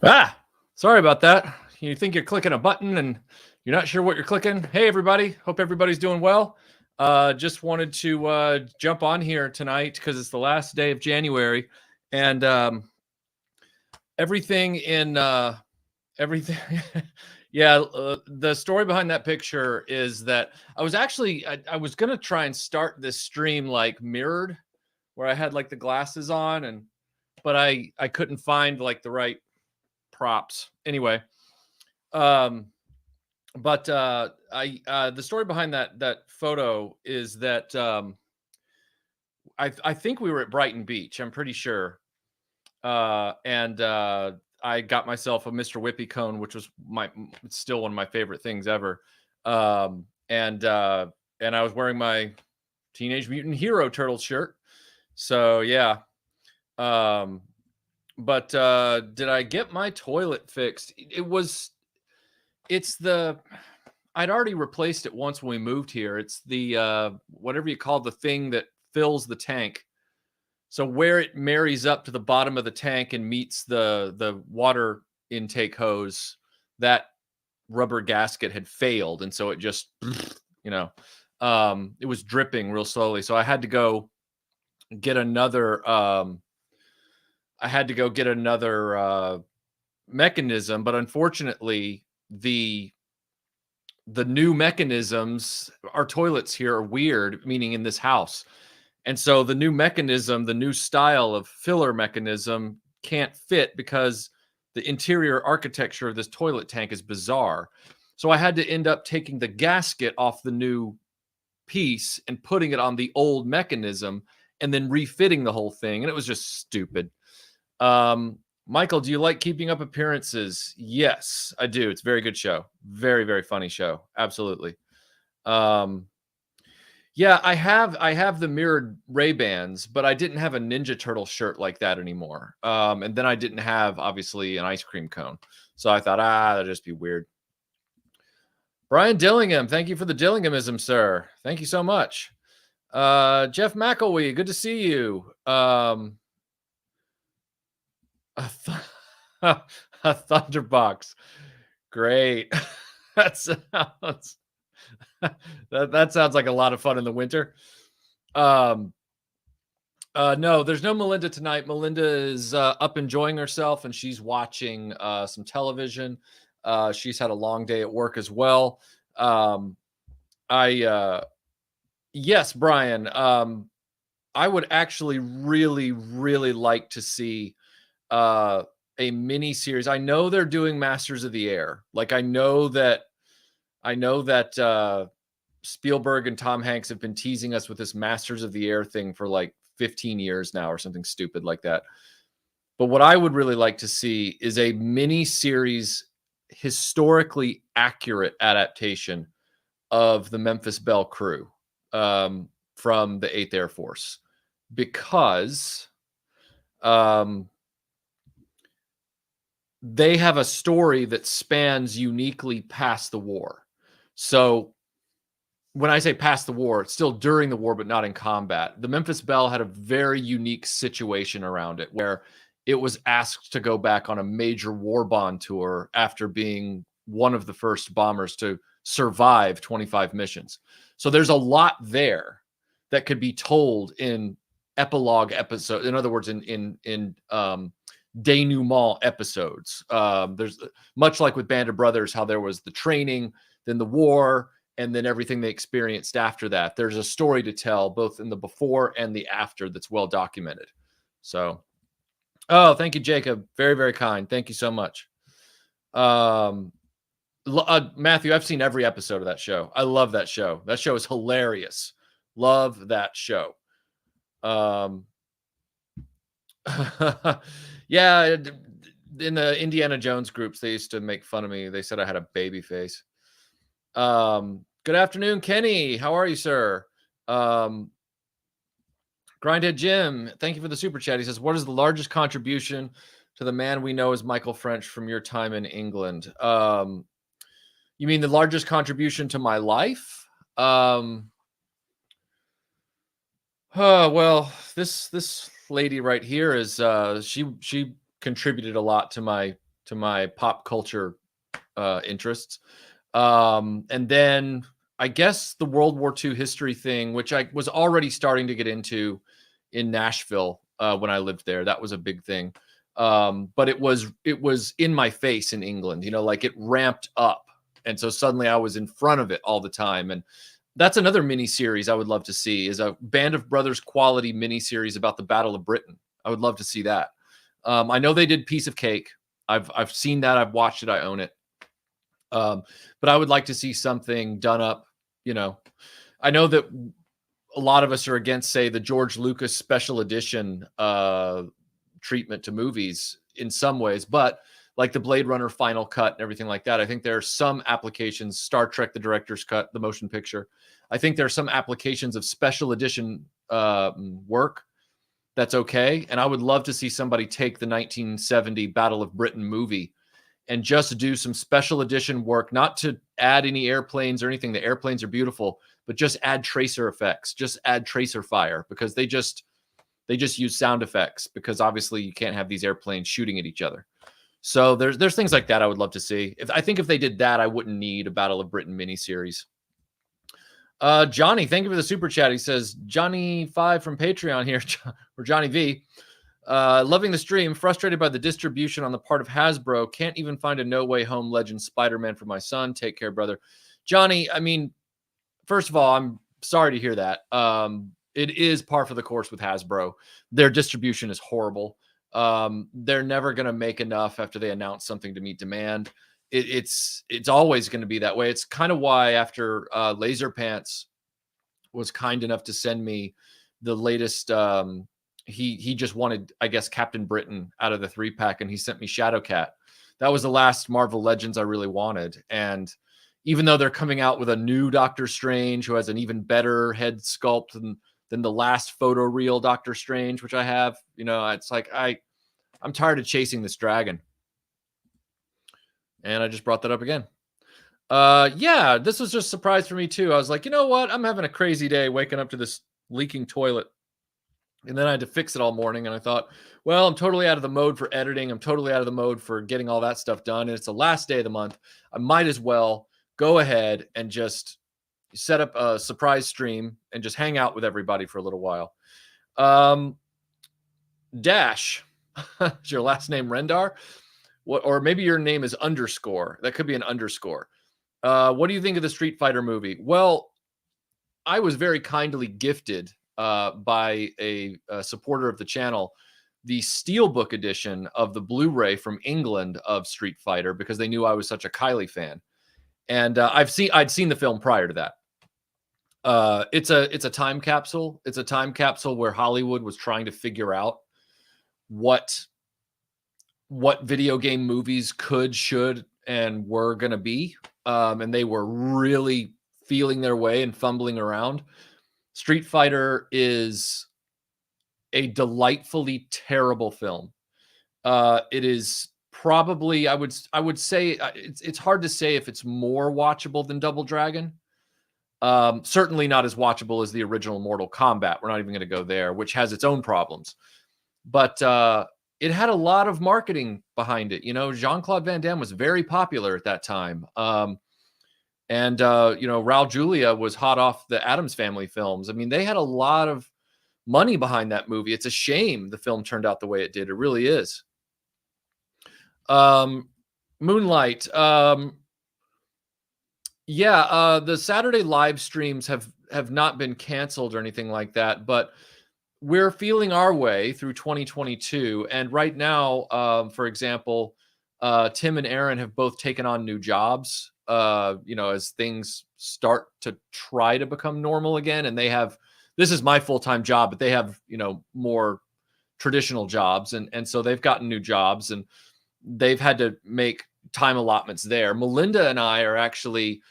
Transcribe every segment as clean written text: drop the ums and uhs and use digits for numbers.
Sorry about that. You think you're clicking a button and you're not sure what you're clicking. Hey, everybody. Hope everybody's doing well. Just wanted to jump on here tonight because it's the last day of January, and everything in everything. Yeah, the story behind that picture is that I was actually I was gonna try and start this stream like mirrored, where I had like the glasses on, but I couldn't find like the right props. Anyway, um, but the story behind that photo is that I think we were at Brighton Beach. I'm pretty sure, and I got myself a Mr. Whippy cone, which was it's still one of my favorite things ever. And I was wearing my Teenage Mutant Hero Turtle shirt. So yeah. But did I get my toilet fixed? I'd already replaced it once when we moved here. It's the whatever you call the thing that fills the tank. So where it marries up to the bottom of the tank and meets the water intake hose, that rubber gasket had failed, and so it just, it was dripping real slowly. So I had to go get another. Mechanism, but unfortunately, the new mechanisms, our toilets here are weird, meaning in this house. And so the new mechanism, the new style of filler mechanism can't fit because the interior architecture of this toilet tank is bizarre. So I had to end up taking the gasket off the new piece and putting it on the old mechanism and then refitting the whole thing. And it was just stupid. Michael, do you like Keeping Up Appearances? Yes, I do. It's a very good show. Very, very funny show. Absolutely. Yeah, I have the mirrored Ray-Bans, but I didn't have a Ninja Turtle shirt like that anymore. And then I didn't have, obviously, an ice cream cone. So I thought, that'd just be weird. Brian Dillingham, thank you for the Dillinghamism, sir. Thank you so much. Jeff McElwee, good to see you. A Thunderbox. Great. That sounds that sounds like a lot of fun in the winter. No, there's no Melinda tonight. Melinda is up enjoying herself, and she's watching some television. She's had a long day at work as well. Yes, Brian. I would actually really, really like to see a mini series. I know they're doing Masters of the Air. Like I know that Spielberg and Tom Hanks have been teasing us with this Masters of the Air thing for like 15 years now or something stupid like that. But what I would really like to see is a mini series, historically accurate adaptation of the Memphis Belle crew from the 8th Air Force, because they have a story that spans uniquely past the war. So when I say past the war, it's still during the war, but not in combat. The Memphis Belle had a very unique situation around it where it was asked to go back on a major war bond tour after being one of the first bombers to survive 25 missions. So there's a lot there that could be told in epilogue episodes. In other words, in denouement episodes. There's much like with Band of Brothers, how there was the training, then the war, and then everything they experienced after that. There's a story to tell both in the before and the after that's well documented. So, thank you, Jacob. Very, very kind. Thank you so much. Matthew, I've seen every episode of that show. I love that show. That show is hilarious. Love that show. Yeah, in the Indiana Jones groups, they used to make fun of me. They said I had a baby face. Good afternoon, Kenny. How are you, sir? Grindhead Jim, thank you for the super chat. He says, what is the largest contribution to the man we know as Michael French from your time in England? You mean the largest contribution to my life? Well, this lady right here is she contributed a lot to my to my pop culture interests. And then I guess the World War II history thing, which I was already starting to get into in Nashville when I lived there. That was a big thing. But it was in my face in England, you know, like it ramped up. And so suddenly I was in front of it all the time. And that's another mini series I would love to see, is a Band of Brothers quality mini series about the Battle of Britain. I would love to see that. I know they did Piece of Cake. I've seen that. I've watched it. I own it. But I would like to see something done up, you know. I know that a lot of us are against, say, the George Lucas special edition treatment to movies in some ways, but like the Blade Runner final cut and everything like that, I think there are some applications, Star Trek, the director's cut, the motion picture. I think there are some applications of special edition work that's okay. And I would love to see somebody take the 1970 Battle of Britain movie and just do some special edition work, not to add any airplanes or anything. The airplanes are beautiful, but just add tracer effects, just add tracer fire, because they just use sound effects, because obviously you can't have these airplanes shooting at each other. So there's things like that I would love to see. I think if they did that, I wouldn't need a Battle of Britain miniseries. Johnny, thank you for the super chat. He says, Johnny 5 from Patreon here, or Johnny V. Loving the stream, frustrated by the distribution on the part of Hasbro. Can't even find a No Way Home Legend Spider-Man for my son. Take care, brother. Johnny, I mean, first of all, I'm sorry to hear that. It is par for the course with Hasbro. Their distribution is horrible. They're never going to make enough after they announce something to meet demand. It's always going to be that way. It's kind of why after Laser Pants was kind enough to send me the latest, he just wanted, I guess, Captain Britain out of the 3-pack, and he sent me Shadowcat. That was the last Marvel Legends I really wanted. And even though they're coming out with a new Doctor Strange who has an even better head sculpt than the last photoreal Doctor Strange, which I have, you know, it's like I'm tired of chasing this dragon. And I just brought that up again. Yeah, this was just a surprise for me too. I was like, you know what? I'm having a crazy day waking up to this leaking toilet. And then I had to fix it all morning. And I thought, well, I'm totally out of the mode for editing. I'm totally out of the mode for getting all that stuff done. And it's the last day of the month. I might as well go ahead and just set up a surprise stream and just hang out with everybody for a little while. Dash, is your last name Rendar? What, or maybe your name is underscore. That could be an underscore. What do you think of the Street Fighter movie? Well, I was very kindly gifted by a supporter of the channel the Steelbook edition of the Blu-ray from England of Street Fighter, because they knew I was such a Kylie fan. And I'd seen the film prior to that. It's a time capsule. It's a time capsule where Hollywood was trying to figure out what video game movies could, should, and were going to be. And they were really feeling their way and fumbling around. Street Fighter is a delightfully terrible film. It is probably, I would say, it's hard to say if it's more watchable than Double Dragon. Certainly not as watchable as the original Mortal Kombat. We're not even going to go there, which has its own problems. But it had a lot of marketing behind it. You know, Jean-Claude Van Damme was very popular at that time. And you know, Raul Julia was hot off the Addams Family films. I mean, they had a lot of money behind that movie. It's a shame the film turned out the way it did. It really is. Moonlight. Yeah, the Saturday live streams have not been canceled or anything like that, but we're feeling our way through 2022. And right now, for example, Tim and Aaron have both taken on new jobs, you know, as things start to try to become normal again. And they have, this is my full-time job, but they have, you know, more traditional jobs. And so they've gotten new jobs and they've had to make time allotments there. Melinda and I are actually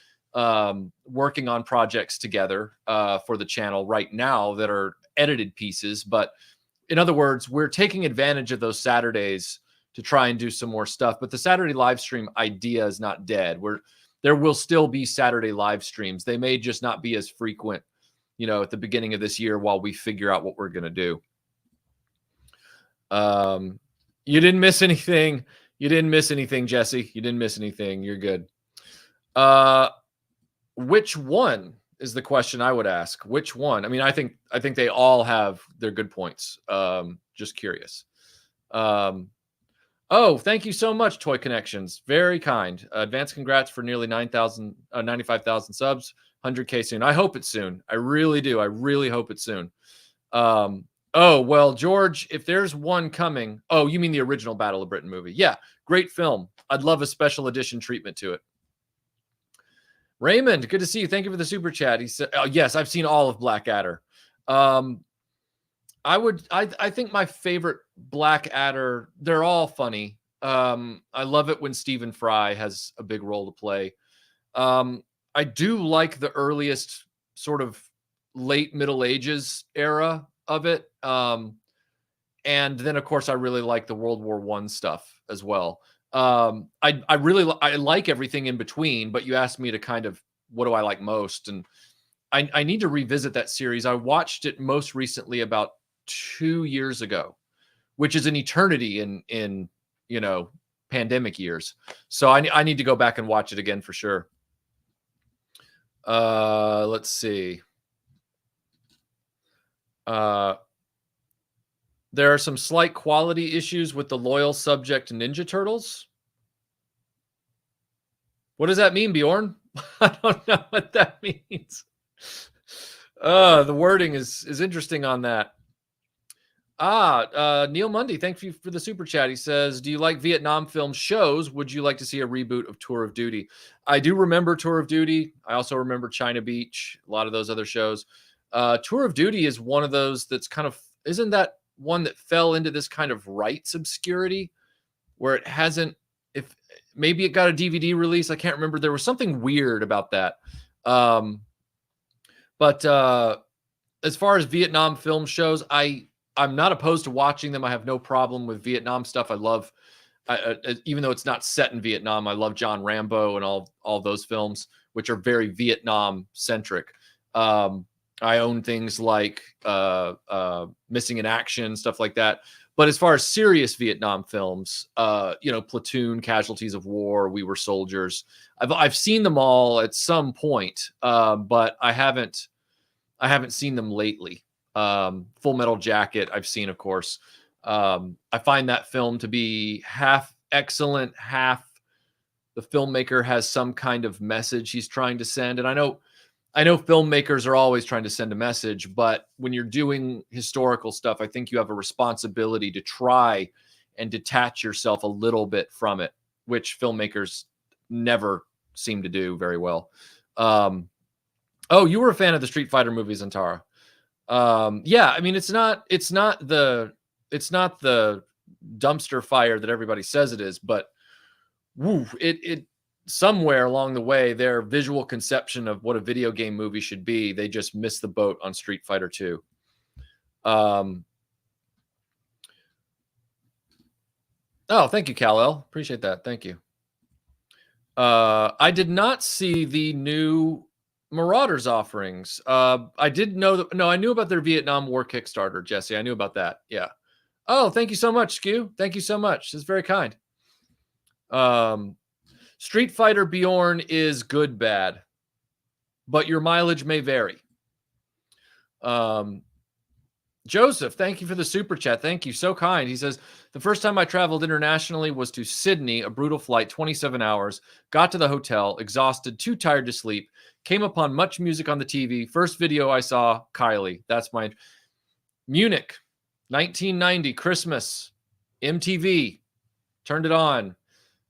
working on projects together for the channel right now that are edited pieces. But in other words, we're taking advantage of those Saturdays to try and do some more stuff. But the Saturday live stream idea is not dead. There will still be Saturday live streams. They may just not be as frequent, you know, at the beginning of this year while we figure out what we're going to do. You didn't miss anything. You didn't miss anything, Jesse. You didn't miss anything. You're good. Which one is the question I would ask? Which one? I mean, I think they all have their good points. Just curious. Oh, thank you so much, Toy Connections. Very kind. Advanced congrats for nearly 95,000 subs. 100K soon. I hope it's soon. I really do. I really hope it's soon. Oh, well, George, if there's one coming. Oh, you mean the original Battle of Britain movie? Yeah, great film. I'd love a special edition treatment to it. Raymond, good to see you. Thank you for the super chat. He said, oh, yes, I've seen all of Blackadder. I think my favorite Blackadder, they're all funny. I love it when Stephen Fry has a big role to play. I do like the earliest sort of late Middle Ages era of it. And then of course I really like the World War I stuff as well. I like everything in between, but you asked me to kind of, what do I like most? And I need to revisit that series. I watched it most recently about 2 years ago, which is an eternity in pandemic years. So I need to go back and watch it again for sure. Let's see. There are some slight quality issues with the Loyal Subject Ninja Turtles. What does that mean, Bjorn? I don't know what that means. The wording is interesting on that. Neil Mundy, thank you for the super chat. He says, do you like Vietnam film shows? Would you like to see a reboot of Tour of Duty? I do remember Tour of Duty. I also remember China Beach, a lot of those other shows. Tour of Duty is one of those that's kind of, isn't that one that fell into this kind of rights obscurity where it hasn't, if maybe it got a DVD release. I can't remember. There was something weird about that. But as far as Vietnam film shows, I'm not opposed to watching them. I have no problem with Vietnam stuff. I love, even though it's not set in Vietnam, I love John Rambo and all those films, which are very Vietnam centric. I own things like Missing in Action, stuff like that. But as far as serious Vietnam films, Platoon, Casualties of War, We Were Soldiers, I've seen them all at some point, but I haven't seen them lately. Full Metal Jacket, I've seen, of course. I find that film to be half excellent, half the filmmaker has some kind of message he's trying to send. And I know filmmakers are always trying to send a message, but when you're doing historical stuff, I think you have a responsibility to try and detach yourself a little bit from it, which filmmakers never seem to do very well. Oh, you were a fan of the Street Fighter movies, Antara. Yeah, I mean, it's not the dumpster fire that everybody says it is, but it somewhere along the way, their visual conception of what a video game movie should be, they just missed the boat on Street Fighter 2. Oh, thank you, Kal-El. Appreciate that. Thank you. I did not see the new Marauders offerings. I did know that. No, I knew about their Vietnam War Kickstarter, Jesse. I knew about that. Yeah. Oh, thank you so much, Skew. Thank you so much. It's very kind. Street Fighter Bjorn is good, bad, but your mileage may vary. Joseph, thank you for the super chat. Thank you. So kind. He says, the first time I traveled internationally was to Sydney, a brutal flight, 27 hours, got to the hotel, exhausted, too tired to sleep, came upon much music on the TV. First video I saw, Kylie. That's my Munich, 1990, Christmas, MTV, turned it on.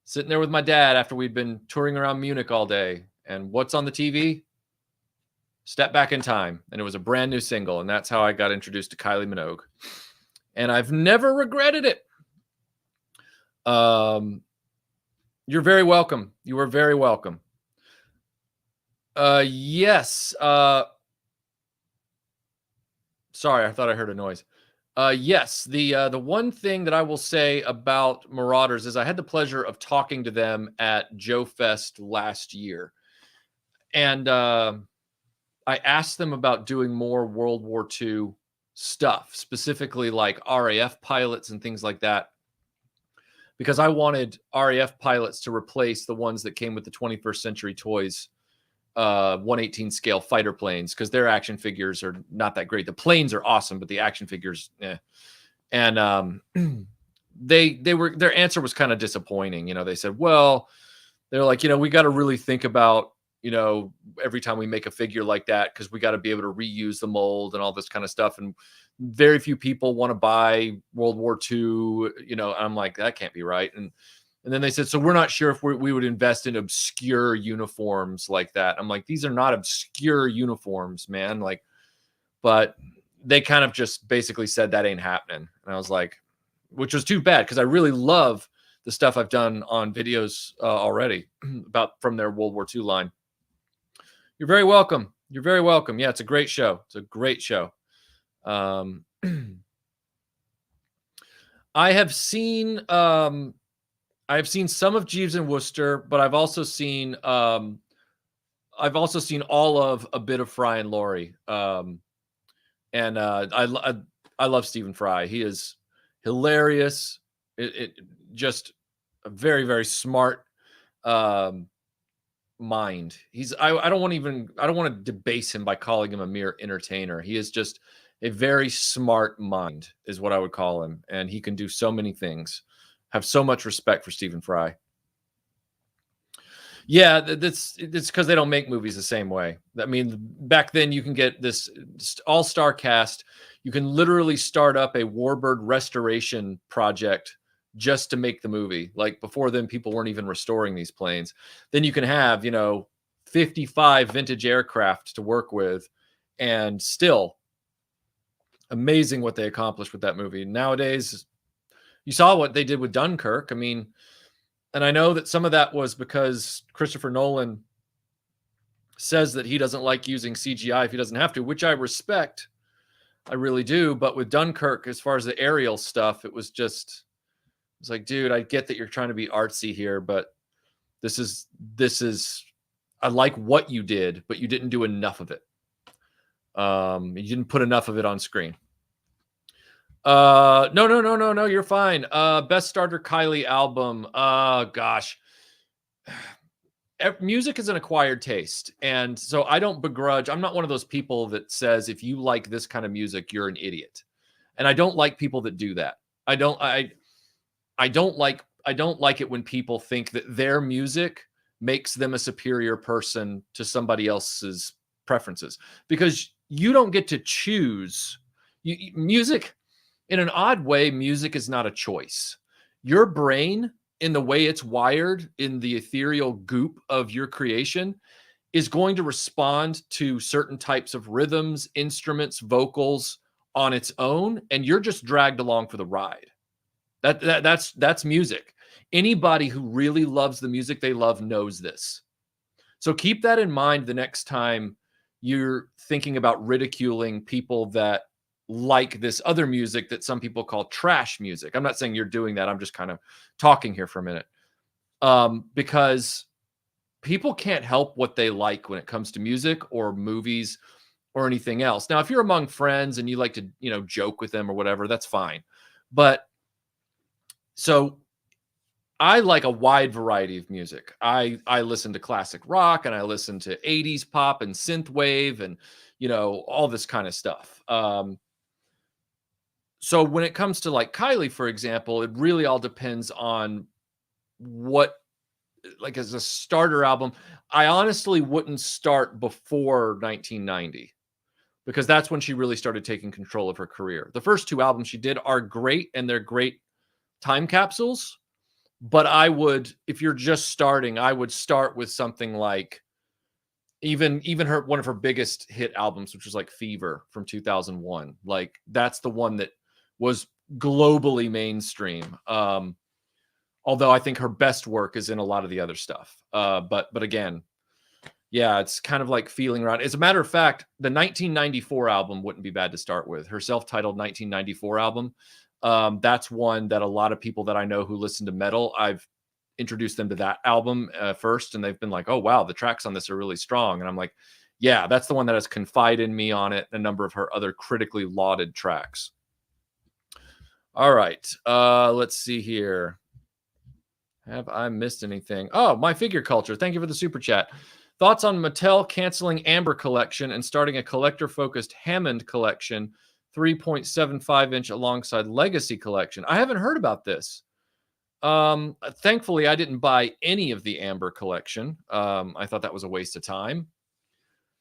Sitting there with my dad after we'd been touring around Munich all day. And what's on the TV? Step Back in Time. And it was a brand new single. And that's how I got introduced to Kylie Minogue. And I've never regretted it. You're very welcome. You are very welcome. Yes. Sorry, I thought I heard a noise. Yes, the one thing that I will say about Marauders is I had the pleasure of talking to them at Joe Fest last year. And I asked them about doing more World War II stuff, specifically like RAF pilots and things like that. because I wanted RAF pilots to replace the ones that came with the 21st Century Toys 1/18 scale fighter planes, because their action figures are not that great. The planes are awesome, but the action figures, And their answer was kind of disappointing. They said, well, they're like, we got to really think about, every time we make a figure like that, because we got to be able to reuse the mold and all this kind of stuff. And very few people want to buy World War II. I'm like, that can't be right. And then they said, so we're not sure if we would invest in obscure uniforms like that. I'm like, these are not obscure uniforms, man. Like, but they kind of just basically said that ain't happening. And I was like, which was too bad, because I really love the stuff I've done on videos already from their World War II line. You're very welcome. You're very welcome. Yeah, it's a great show. It's a great show. I have seen some of Jeeves and Wooster, but I've also seen all of A Bit of Fry and Laurie. And I love Stephen Fry. He is hilarious. It just a very, very smart mind. I don't want to debase him by calling him a mere entertainer. He is just a very smart mind, is what I would call him. And he can do so many things. Have so much respect for Stephen Fry. Yeah, it's because they don't make movies the same way. I mean, back then you can get this all-star cast. You can literally start up a Warbird restoration project just to make the movie. Like, before then, people weren't even restoring these planes. Then you can have, 55 vintage aircraft to work with, and still amazing what they accomplished with that movie. Nowadays, you saw what they did with Dunkirk. I mean, and I know that some of that was because Christopher Nolan says that he doesn't like using CGI if he doesn't have to, which I respect. I really do. But with Dunkirk, as far as the aerial stuff, it was like, dude, I get that you're trying to be artsy here, but this is, I like what you did, but you didn't do enough of it. You didn't put enough of it on screen. No, you're fine. Best Starter Kylie album. Gosh. Music is an acquired taste. And so I don't begrudge. I'm not one of those people that says, if you like this kind of music, you're an idiot. And I don't like people that do that. I don't like it when people think that their music makes them a superior person to somebody else's preferences, because you don't get to choose. Music, in an odd way, music is not a choice. Your brain, in the way it's wired, in the ethereal goop of your creation, is going to respond to certain types of rhythms, instruments, vocals on its own, and you're just dragged along for the ride. That's music. Anybody who really loves the music they love knows this. So keep that in mind the next time you're thinking about ridiculing people that like this other music that some people call trash music. I'm not saying you're doing that. I'm just kind of talking here for a minute. Because people can't help what they like when it comes to music or movies or anything else. Now, if you're among friends and you like to, joke with them or whatever, that's fine. But so I like a wide variety of music. I listen to classic rock, and I listen to 80s pop and synth wave and, all this kind of stuff. So when it comes to like Kylie, for example, it really all depends on what, like, as a starter album, I honestly wouldn't start before 1990, because that's when she really started taking control of her career. The first two albums she did are great, and they're great time capsules. But I would, if you're just starting, I would start with something like even her, one of her biggest hit albums, which was like Fever from 2001. Like, that's the one that was globally mainstream. Although I think her best work is in a lot of the other stuff. But again, yeah, it's kind of like feeling around. As a matter of fact, the 1994 album wouldn't be bad to start with. Her self-titled 1994 album. That's one that a lot of people that I know who listen to metal, I've introduced them to that album first, and they've been like, oh, wow, the tracks on this are really strong. And I'm like, yeah, that's the one that has Confide in Me on it, and a number of her other critically lauded tracks. All right, let's see here. Have I missed anything? Oh, my figure culture. Thank you for the super chat. Thoughts on Mattel canceling Amber collection and starting a collector-focused Hammond collection, 3.75-inch alongside Legacy collection. I haven't heard about this. Thankfully, I didn't buy any of the Amber collection. I thought that was a waste of time.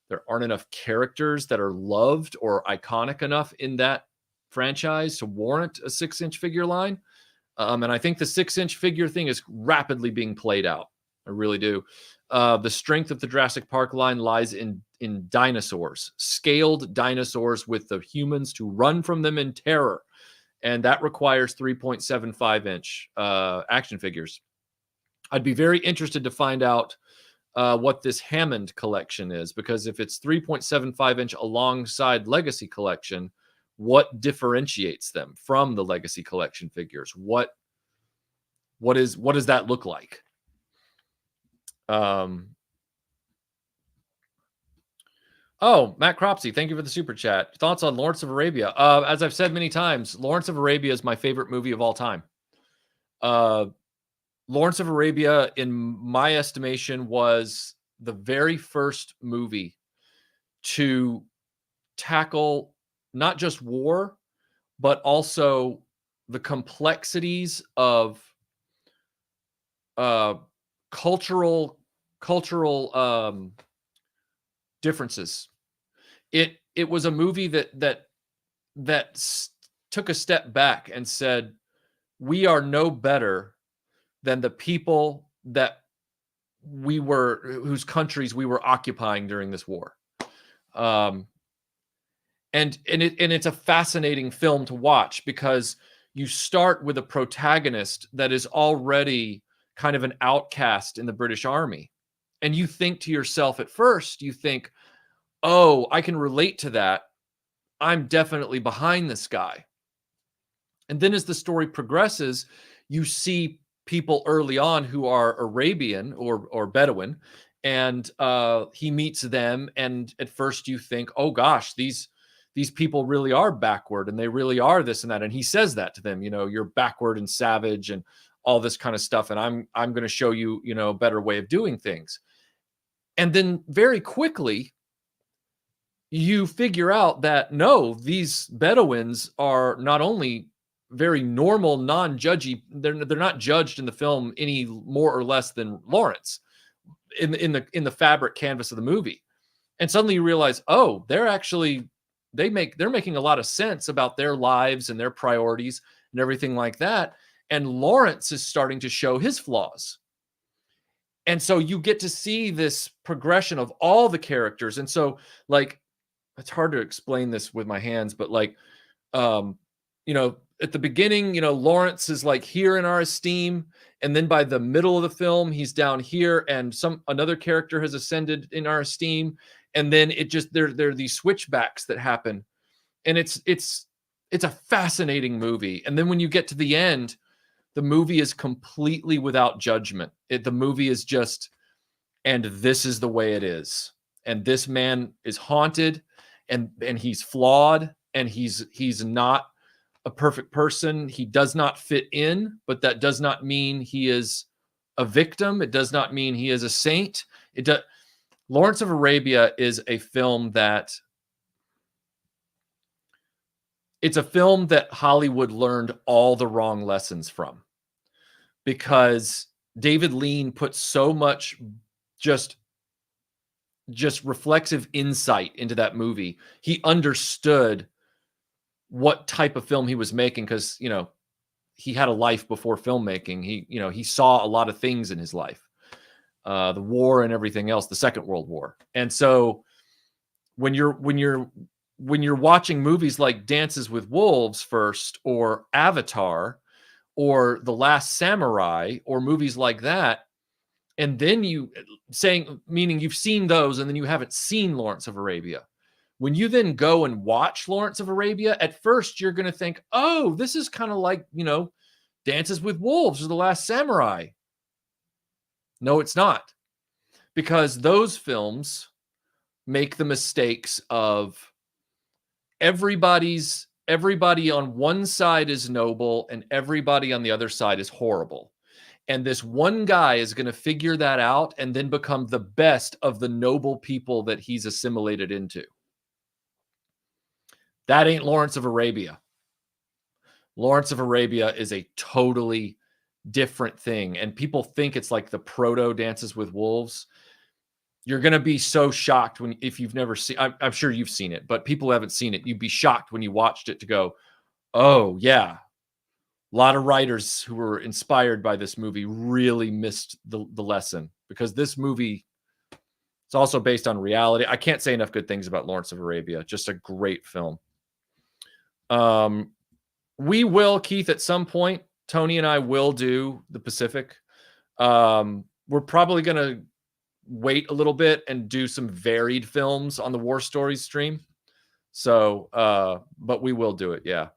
There aren't enough characters that are loved or iconic enough in that franchise to warrant a 6-inch figure line. And I think the 6-inch figure thing is rapidly being played out. I really do. The strength of the Jurassic Park line lies in dinosaurs, scaled dinosaurs with the humans to run from them in terror. And that requires 3.75-inch action figures. I'd be very interested to find out what this Hammond collection is, because if it's 3.75-inch alongside Legacy collection, what differentiates them from the Legacy collection figures? What does that look like? Oh, Matt Cropsey, thank you for the super chat. Thoughts on Lawrence of Arabia? As I've said many times, Lawrence of Arabia is my favorite movie of all time. Lawrence of Arabia, in my estimation, was the very first movie to tackle not just war, but also the complexities of cultural differences. It was a movie that took a step back and said, we are no better than the people whose countries we were occupying during this war. And it's a fascinating film to watch, because you start with a protagonist that is already kind of an outcast in the British Army. And you think to yourself at first, you think, oh, I can relate to that. I'm definitely behind this guy. And then as the story progresses, you see people early on who are Arabian or Bedouin, and he meets them. And at first you think, oh gosh, these people really are backward, and they really are this and that. And he says that to them, you're backward and savage and all this kind of stuff. And I'm going to show you, a better way of doing things. And then very quickly, you figure out that no, these Bedouins are not only very normal, non-judgy. They're not judged in the film any more or less than Lawrence in the fabric canvas of the movie. And suddenly you realize, oh, they're making a lot of sense about their lives and their priorities and everything like that. And Lawrence is starting to show his flaws. And so you get to see this progression of all the characters. And so, like, it's hard to explain this with my hands, but like, at the beginning, Lawrence is like here in our esteem. And then by the middle of the film, he's down here, and another character has ascended in our esteem. And then there are these switchbacks that happen. And it's a fascinating movie. And then when you get to the end, the movie is completely without judgment. The movie is just, and this is the way it is. And this man is haunted, and he's flawed, and he's not a perfect person. He does not fit in, but that does not mean he is a victim. It does not mean he is a saint. Lawrence of Arabia is a film it's a film that Hollywood learned all the wrong lessons from, because David Lean put so much just reflexive insight into that movie. He understood what type of film he was making, because he had a life before filmmaking. He saw a lot of things in his life, the war and everything else, the Second World War. And so when you're watching movies like Dances with Wolves first, or Avatar, or The Last Samurai, or movies like that, and then meaning you've seen those and then you haven't seen Lawrence of Arabia. When you then go and watch Lawrence of Arabia, at first you're going to think, oh, this is kind of like, Dances with Wolves or The Last Samurai. No, it's not. Because those films make the mistakes of everybody on one side is noble and everybody on the other side is horrible. And this one guy is going to figure that out and then become the best of the noble people that he's assimilated into. That ain't Lawrence of Arabia. Lawrence of Arabia is a totally different thing. And people think it's like the proto Dances with Wolves. You're going to be so shocked if you've never seen, I'm sure you've seen it, but people who haven't seen it, you'd be shocked when you watched it to go, oh yeah. A lot of writers who were inspired by this movie really missed the lesson, because this movie, it's also based on reality. I can't say enough good things about Lawrence of Arabia. Just a great film. We will, Keith, at some point, Tony and I will do the Pacific. We're probably going to wait a little bit and do some varied films on the War Stories stream. So, but we will do it. Yeah.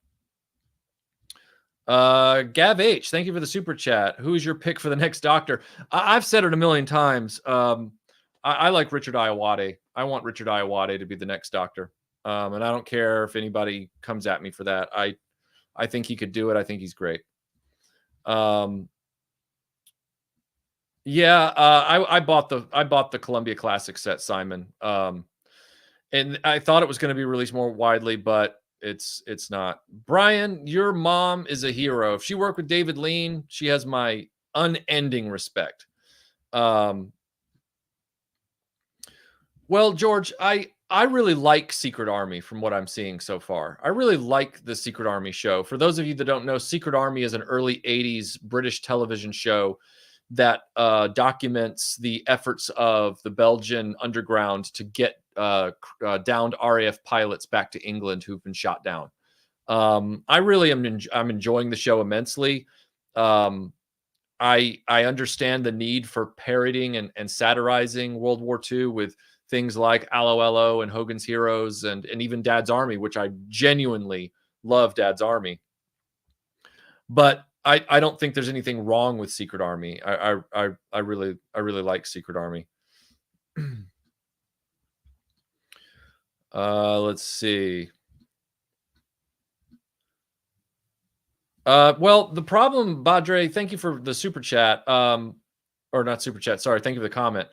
Gav H, thank you for the super chat. Who is your pick for the next Doctor? I've said it a million times. I like Richard Ayoade. I want Richard Ayoade to be the next Doctor. And I don't care if anybody comes at me for that. I think he could do it. I think he's great. Yeah, I bought the Columbia Classic set, Simon. And I thought it was going to be released more widely, but it's not. Brian, your mom is a hero. If she worked with David Lean, she has my unending respect. Well, George, I really like Secret Army from what I'm seeing so far. I really like the Secret Army show. For those of you that don't know, Secret Army is an early 80s British television show that documents the efforts of the Belgian underground to get downed RAF pilots back to England who've been shot down. I really I'm enjoying the show immensely. I understand the need for parodying and satirizing World War II with things like Allo Allo and Hogan's Heroes and even Dad's Army, which I genuinely love Dad's Army. But I don't think there's anything wrong with Secret Army. I really like Secret Army. Let's see. Well, the problem, Badre, thank you for the super chat. Or not super chat. Sorry. Thank you for the comment.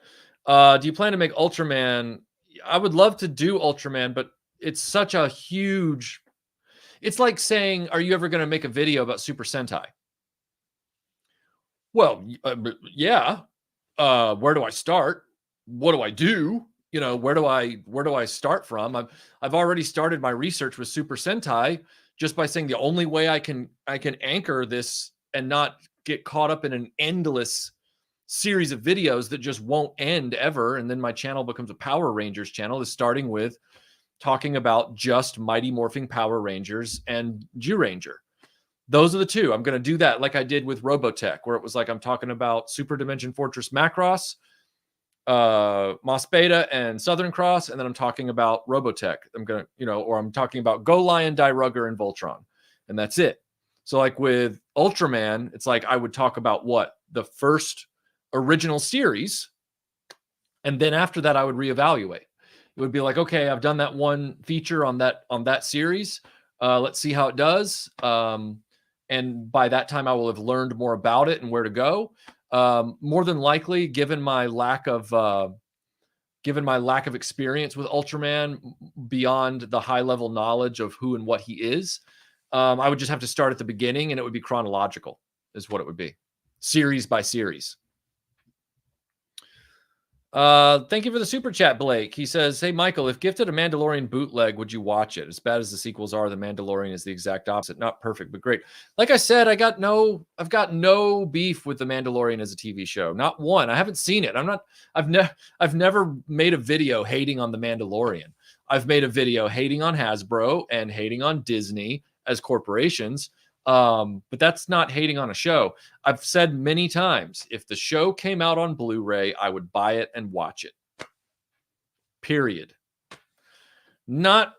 Do you plan to make Ultraman? I would love to do Ultraman, but it's such a huge, it's like saying, are you ever going to make a video about Super Sentai? Well, yeah. Where do I start? What do I do? You know, where do I start from? I've already started my research with Super Sentai just by saying the only way I can anchor this and not get caught up in an endless series of videos that just won't end ever, and then my channel becomes a Power Rangers channel, is starting with talking about just Mighty Morphing Power Rangers and Zyuranger. Those are the two. I'm going to do that like I did with Robotech, where it was like I'm talking about Super Dimension Fortress Macross, Moss Beta, and Southern Cross, and then I'm talking about Robotech. I'm going to, or I'm talking about Go Lion, Die Rugger, and Voltron, and that's it. So like with Ultraman, it's like I would talk about the first original series, and then after that I would reevaluate. It would be like, okay, I've done that one feature on that series. Let's see how it does. And by that time I will have learned more about it and where to go. More than likely, given my lack of experience with Ultraman beyond the high level knowledge of who and what he is, I would just have to start at the beginning, and it would be chronological is what it would be, series by series. Thank you for the super chat, Blake. He says, hey, Michael, if gifted a Mandalorian bootleg, would you watch it? As bad as the sequels are, The Mandalorian is the exact opposite. Not perfect, but great. Like I said, I've got no beef with The Mandalorian as a TV show. Not one. I haven't seen it. I've never made a video hating on The Mandalorian. I've made a video hating on Hasbro and hating on Disney as corporations. But that's not hating on a show. I've said many times, if the show came out on Blu-ray, I would buy it and watch it. Period. Not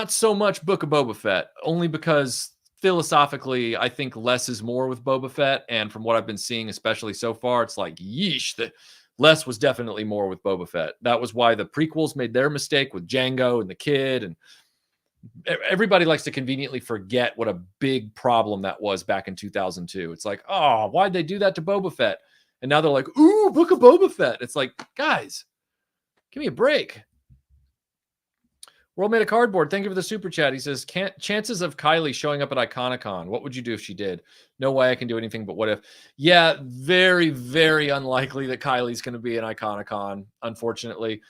so much Book of Boba Fett, only because philosophically, I think less is more with Boba Fett. And from what I've been seeing, especially so far, it's like, yeesh, that less was definitely more with Boba Fett. That was why the prequels made their mistake with Jango and the kid, and everybody likes to conveniently forget what a big problem that was back in 2002. It's like, oh, why'd they do that to Boba Fett? And now they're like, ooh, Book of Boba Fett. It's like, guys, give me a break. World Made of Cardboard, thank you for the super chat. He says, chances of Kylie showing up at Iconicon. What would you do if she did? No way I can do anything but what if. Yeah, very, very unlikely that Kylie's going to be in Iconicon, unfortunately.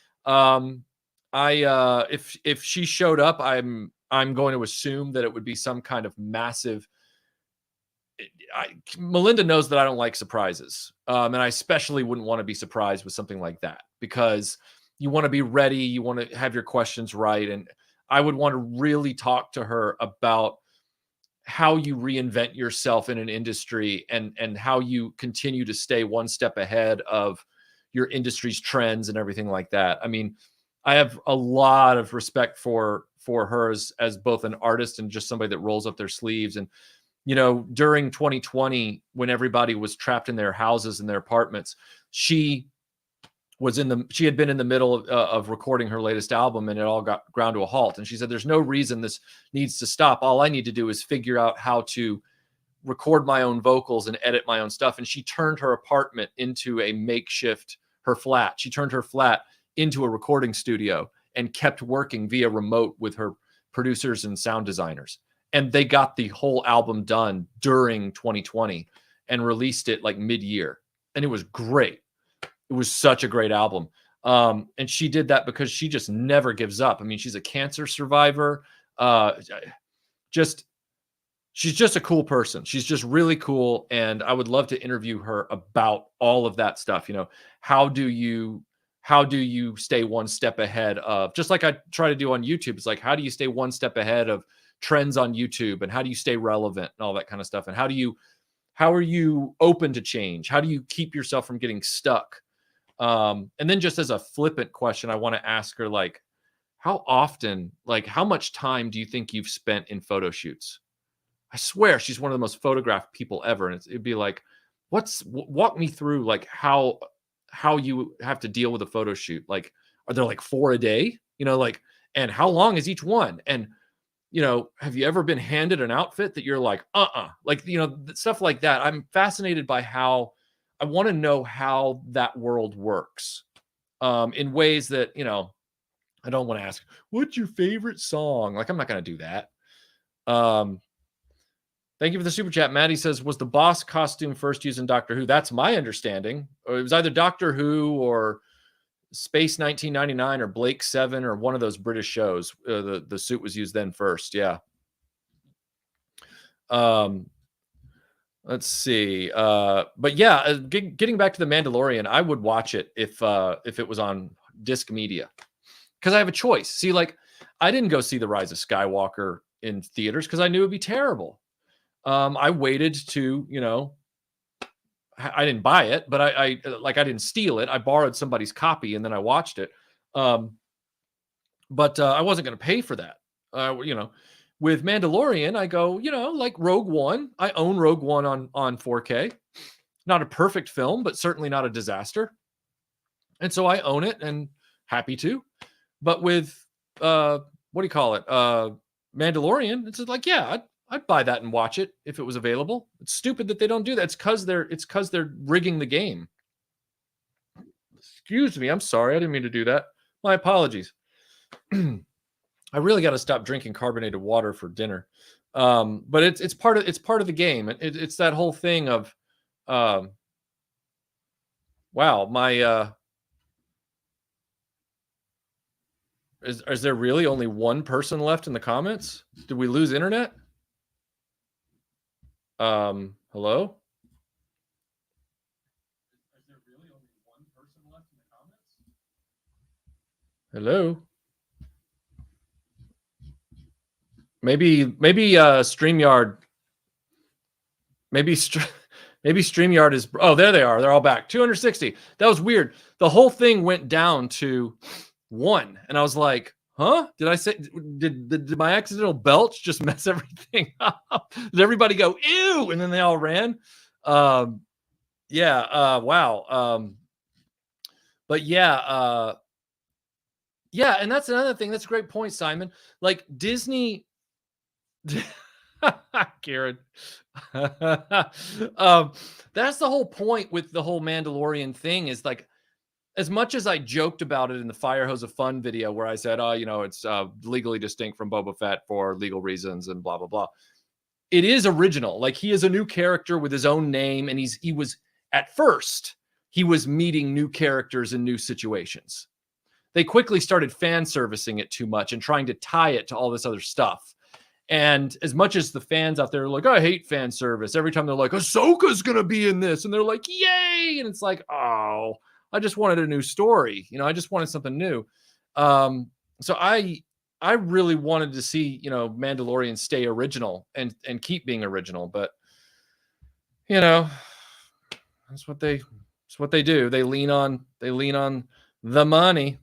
If she showed up, I'm going to assume that it would be some kind of massive. Melinda knows that I don't like surprises, and I especially wouldn't want to be surprised with something like that, because you want to be ready, you want to have your questions right, and I would want to really talk to her about how you reinvent yourself in an industry, and how you continue to stay one step ahead of your industry's trends and everything like that. I mean, I have a lot of respect for her as both an artist and just somebody that rolls up their sleeves. And during 2020, when everybody was trapped in their houses and their apartments, she had been in the middle of recording her latest album, and it all got ground to a halt. And she said, there's no reason this needs to stop. All I need to do is figure out how to record my own vocals and edit my own stuff. And she turned her apartment into a makeshift, her flat. She turned her flat into a recording studio and kept working via remote with her producers and sound designers. And they got the whole album done during 2020 and released it like mid-year. And it was great. It was such a great album. And she did that because she just never gives up. I mean, she's a cancer survivor. She's just a cool person. She's just really cool. And I would love to interview her about all of that stuff. How do you stay one step ahead of, just like I try to do on YouTube? It's like, how do you stay one step ahead of trends on YouTube, and how do you stay relevant and all that kind of stuff? And how are you open to change? How do you keep yourself from getting stuck? And then, just as a flippant question, I want to ask her, like, how much time do you think you've spent in photo shoots? I swear she's one of the most photographed people ever. And it'd be like, walk me through, like, how you have to deal with a photo shoot. Like, are there like 4 a day, and how long is each one? And, have you ever been handed an outfit that you're like, stuff like that. I'm fascinated by how, I want to know how that world works, in ways that, I don't want to ask, what's your favorite song? Like, I'm not going to do that. Thank you for the super chat. Maddie says, was the boss costume first used in Doctor Who? That's my understanding. Or it was either Doctor Who or Space 1999 or Blake 7 or one of those British shows. The suit was used then first. Yeah. Let's see. But yeah, getting back to The Mandalorian, I would watch it if it was on disc media, because I have a choice. See, like, I didn't go see The Rise of Skywalker in theaters because I knew it'd be terrible. I waited to, I didn't buy it, but I didn't steal it. I borrowed somebody's copy and then I watched it. But I wasn't going to pay for that. With Mandalorian, I go, like Rogue One. I own Rogue One on 4K. Not a perfect film, but certainly not a disaster. And so I own it and happy to. But with, what do you call it? Mandalorian, it's like, yeah, I'd buy that and watch it if it was available. It's stupid that they don't do that. It's because they're rigging the game. Excuse me. I'm sorry. I didn't mean to do that. My apologies. I really got to stop drinking carbonated water for dinner. But it's part of the game. It's that whole thing of, wow, my, is there really only one person left in the comments? Did we lose internet? Hello? Is there really only one person left in the comments? Hello? Maybe StreamYard. Maybe StreamYard is. Oh, there they are. They're all back. 260. That was weird. The whole thing went down to 1, and I was like, huh? Did my accidental belch just mess everything up? Did everybody go ew? And then they all ran. Wow. But yeah. Yeah, and that's another thing. That's a great point, Simon. Like Disney, Karen. That's the whole point with the whole Mandalorian thing. Is like, as much as I joked about it in the Fire Hose of Fun video, where I said, "Oh, it's legally distinct from Boba Fett for legal reasons," and blah blah blah. It is original. Like, he is a new character with his own name, and he was at first he was meeting new characters in new situations. They quickly started fan servicing it too much and trying to tie it to all this other stuff. And as much as the fans out there are like, I hate fan service, every time they're like, Ahsoka's going to be in this, and they're like, yay. And it's like, oh, I just wanted a new story. I just wanted something new. So I really wanted to see, Mandalorian stay original and keep being original. But, that's what they do. They lean on the money.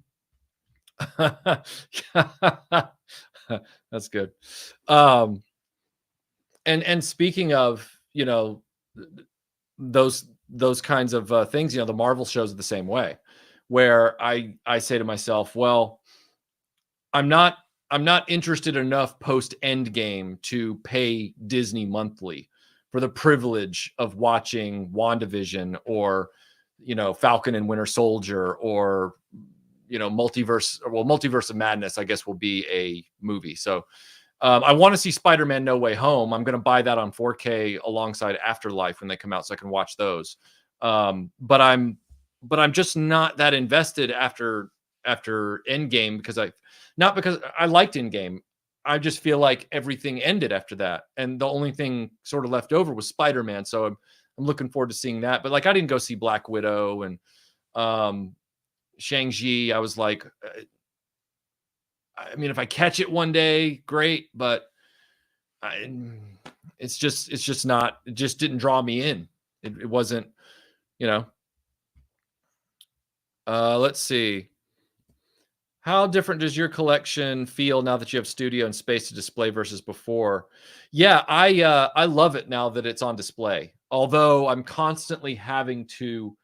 That's good. And speaking of, those kinds of things, the Marvel shows are the same way, where I say to myself, well, I'm not interested enough post Endgame to pay Disney monthly for the privilege of watching WandaVision or, Falcon and Winter Soldier or, Multiverse of Madness, I guess, will be a movie. So I want to see Spider-Man No Way Home. I'm going to buy that on 4K alongside Afterlife when they come out, so I can watch those. But I'm just not that invested after Endgame, because not because I liked Endgame. I just feel like everything ended after that, and the only thing sort of left over was Spider-Man. So I'm looking forward to seeing that. But like, I didn't go see Black Widow and Shang-Chi. I was like, I mean, if I catch it one day, great, but it just didn't draw me in. It wasn't, let's see. How different does your collection feel now that you have studio and space to display versus before? Yeah, I love it now that it's on display. Although I'm constantly having to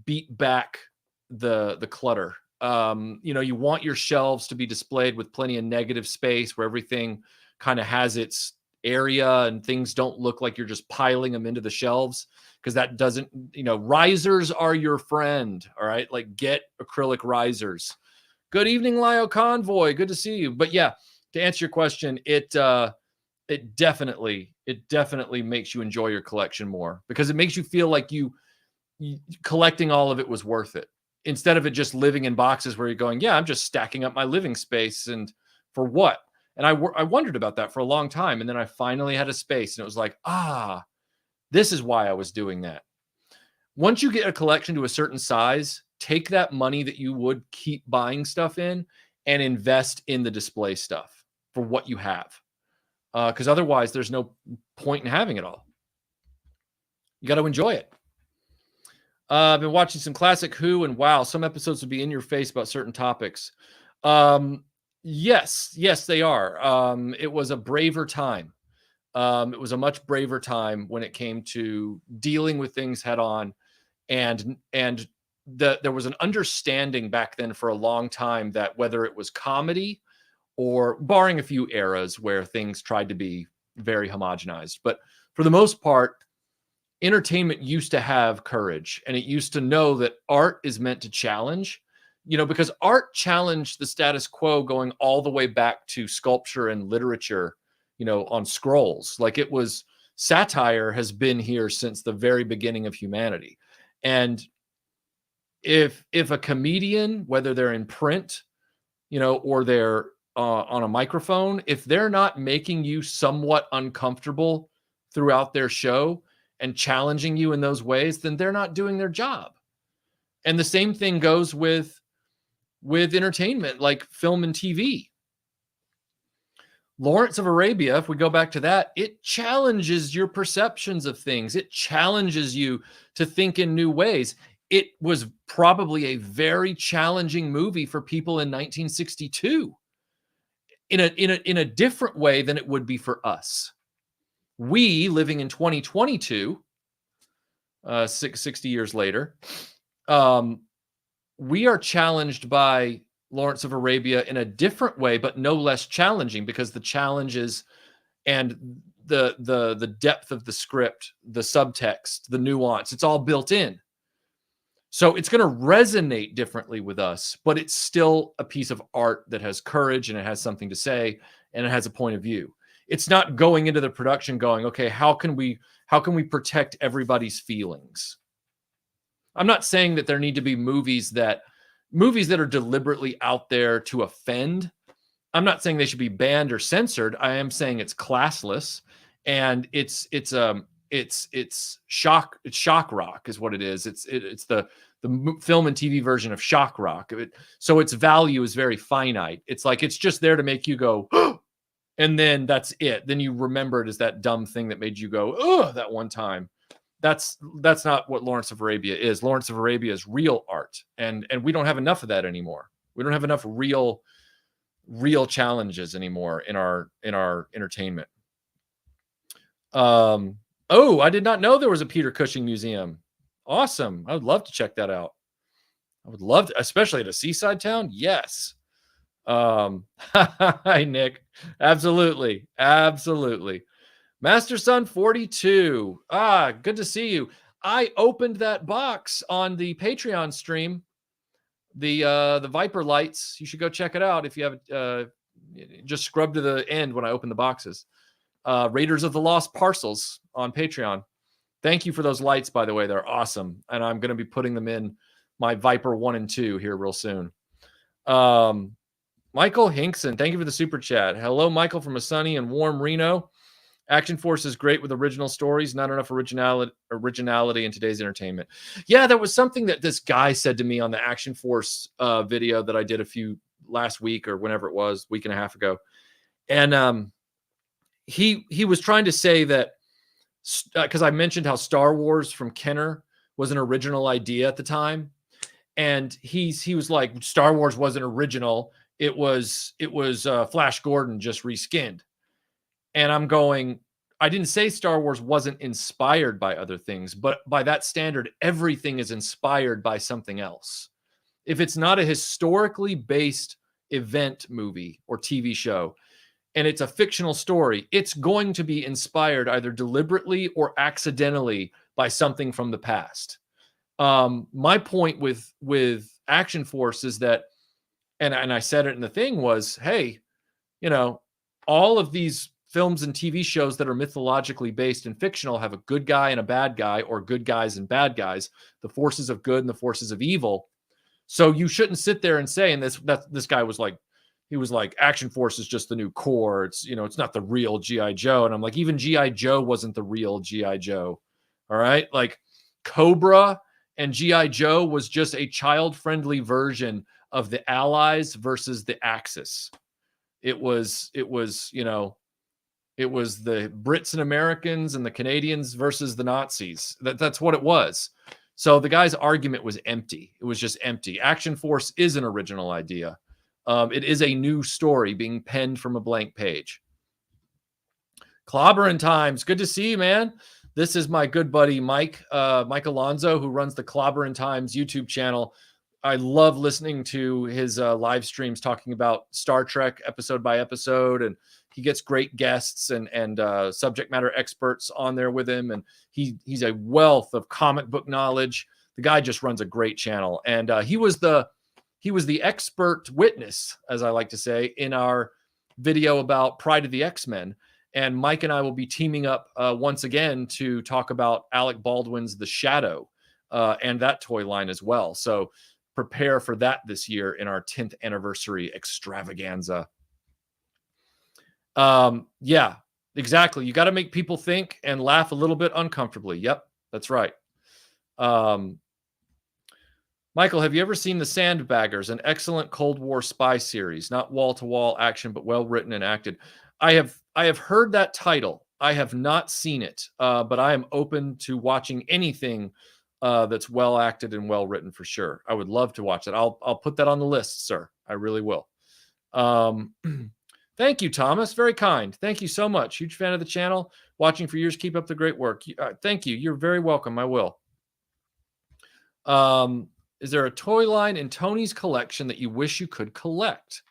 beat back the clutter. You want your shelves to be displayed with plenty of negative space, where everything kind of has its area and things don't look like you're just piling them into the shelves, because that doesn't, risers are your friend. All right. Like, get acrylic risers. Good evening, Lio Convoy. Good to see you. But yeah, to answer your question, it definitely makes you enjoy your collection more, because it makes you feel like you collecting all of it was worth it, instead of it just living in boxes where you're going, yeah, I'm just stacking up my living space, and for what? And I wondered about that for a long time. And then I finally had a space, and it was like, this is why I was doing that. Once you get a collection to a certain size, take that money that you would keep buying stuff in and invest in the display stuff for what you have. Because otherwise, there's no point in having it all. You got to enjoy it. I've been watching some classic Who, and wow, some episodes would be in your face about certain topics. Yes, they are. It was a braver time. It was a much braver time when it came to dealing with things head on, and there was an understanding back then for a long time that whether it was comedy, or barring a few eras where things tried to be very homogenized, but for the most part, entertainment used to have courage, and it used to know that art is meant to challenge, because art challenged the status quo, going all the way back to sculpture and literature, on scrolls. Like, it was, satire has been here since the very beginning of humanity. And if a comedian, whether they're in print, or they're on a microphone, if they're not making you somewhat uncomfortable throughout their show and challenging you in those ways, then they're not doing their job. And the same thing goes with entertainment, like film and TV. Lawrence of Arabia, if we go back to that, it challenges your perceptions of things. It challenges you to think in new ways. It was probably a very challenging movie for people in 1962 in a different way than it would be for us. We, living in 2022, 60 years later, we are challenged by Lawrence of Arabia in a different way, but no less challenging, because the challenges and the depth of the script, the subtext, the nuance, it's all built in. So it's going to resonate differently with us, but it's still a piece of art that has courage and it has something to say and it has a point of view. It's not going into the production going, okay, how can we protect everybody's feelings? I'm not saying that there need to be movies that are deliberately out there to offend. I'm not saying they should be banned or censored. I am saying it's classless, and it's shock rock is what it is. It's the film and TV version of shock rock. So its value is very finite. It's like it's just there to make you go, and then that's it. Then you remember it as that dumb thing that made you go, oh, that one time. That's not what Lawrence of Arabia is. Lawrence of Arabia is real art, and we don't have enough of that anymore. We don't have enough real challenges anymore in our entertainment. Oh, I did not know there was a Peter Cushing museum. Awesome. I would love to check that out. I would love to, especially at a seaside town. Yes. Hi, Nick. Absolutely. Master Son 42. Good to see you. I opened that box on the Patreon stream. The Viper lights. You should go check it out if you have just scrub to the end when I open the boxes. Raiders of the Lost Parcels on Patreon. Thank you for those lights, by the way. They're awesome. And I'm going to be putting them in my Viper 1 and 2 here real soon. Michael Hinkson, thank you for the super chat. Hello, Michael from a sunny and warm Reno. Action Force is great with original stories, not enough originality in today's entertainment. Yeah, there was something that this guy said to me on the Action Force video that I did last week or whenever it was, week and a half ago. And he was trying to say that, because I mentioned how Star Wars from Kenner was an original idea at the time. And he was like, Star Wars wasn't original. It was Flash Gordon just reskinned. And I'm going, I didn't say Star Wars wasn't inspired by other things, but by that standard, everything is inspired by something else. If it's not a historically based event movie or TV show, and it's a fictional story, it's going to be inspired either deliberately or accidentally by something from the past. My point with Action Force is that, and I said it in the thing, was, hey, all of these films and TV shows that are mythologically based and fictional have a good guy and a bad guy, or good guys and bad guys, the forces of good and the forces of evil. So you shouldn't sit there and say, and this guy was like, he was like, Action Force is just the new core. It's, it's not the real G.I. Joe. And I'm like, even G.I. Joe wasn't the real G.I. Joe. All right. Like Cobra and G.I. Joe was just a child-friendly version of the Allies versus the Axis. It was the Brits and Americans and the Canadians versus the Nazis. That's what it was. So the guy's argument was empty. It was just empty. Action Force is an original idea. It is a new story being penned from a blank page. Clobbering Times. Good to see you, man. This is my good buddy, Mike Alonzo, who runs the Clobbering Times YouTube channel. I love listening to his live streams talking about Star Trek episode by episode, and he gets great guests and subject matter experts on there with him, and he's a wealth of comic book knowledge. The guy just runs a great channel, and he was the expert witness, as I like to say, in our video about Pride of the X-Men. And Mike and I will be teaming up once again to talk about Alec Baldwin's The Shadow and that toy line as well. So prepare for that this year in our 10th anniversary extravaganza. Yeah, exactly. You got to make people think and laugh a little bit uncomfortably. Yep, that's right. Michael, have you ever seen The Sandbaggers, an excellent Cold War spy series? Not wall-to-wall action, but well-written and acted. I have heard that title. I have not seen it, but I am open to watching anything that's well-acted and well-written for sure. I would love to watch it. I'll put that on the list, sir. I really will. Thank you, Thomas. Very kind. Thank you so much. Huge fan of the channel. Watching for years. Keep up the great work. Thank you. You're very welcome. I will. Is there a toy line in Tony's collection that you wish you could collect?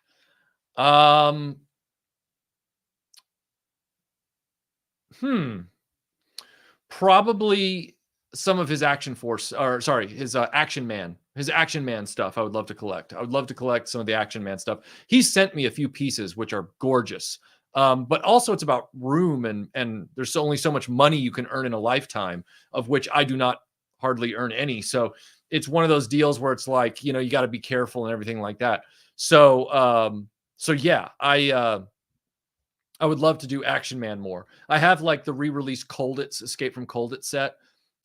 Probably some of his Action Force, or sorry, his Action Man stuff. I would love to collect. I would love to collect some of the Action Man stuff. He sent me a few pieces which are gorgeous. But also it's about room, and there's only so much money you can earn in a lifetime, of which I do not hardly earn any. So it's one of those deals where it's like, you got to be careful and everything like that. So yeah, I would love to do Action Man more. I have like the re-released Colditz Escape from Colditz set,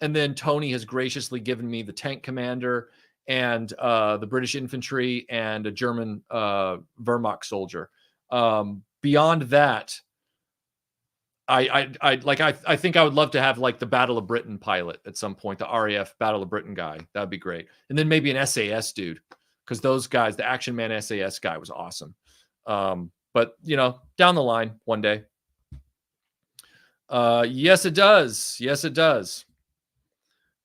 and then Tony has graciously given me the Tank Commander and the British Infantry and a German Wehrmacht soldier. Beyond that, I think I would love to have like the Battle of Britain pilot at some point, the RAF Battle of Britain guy. That'd be great, and then maybe an SAS dude, because those guys, the Action Man SAS guy was awesome. But down the line one day. Yes, it does. Yes, it does.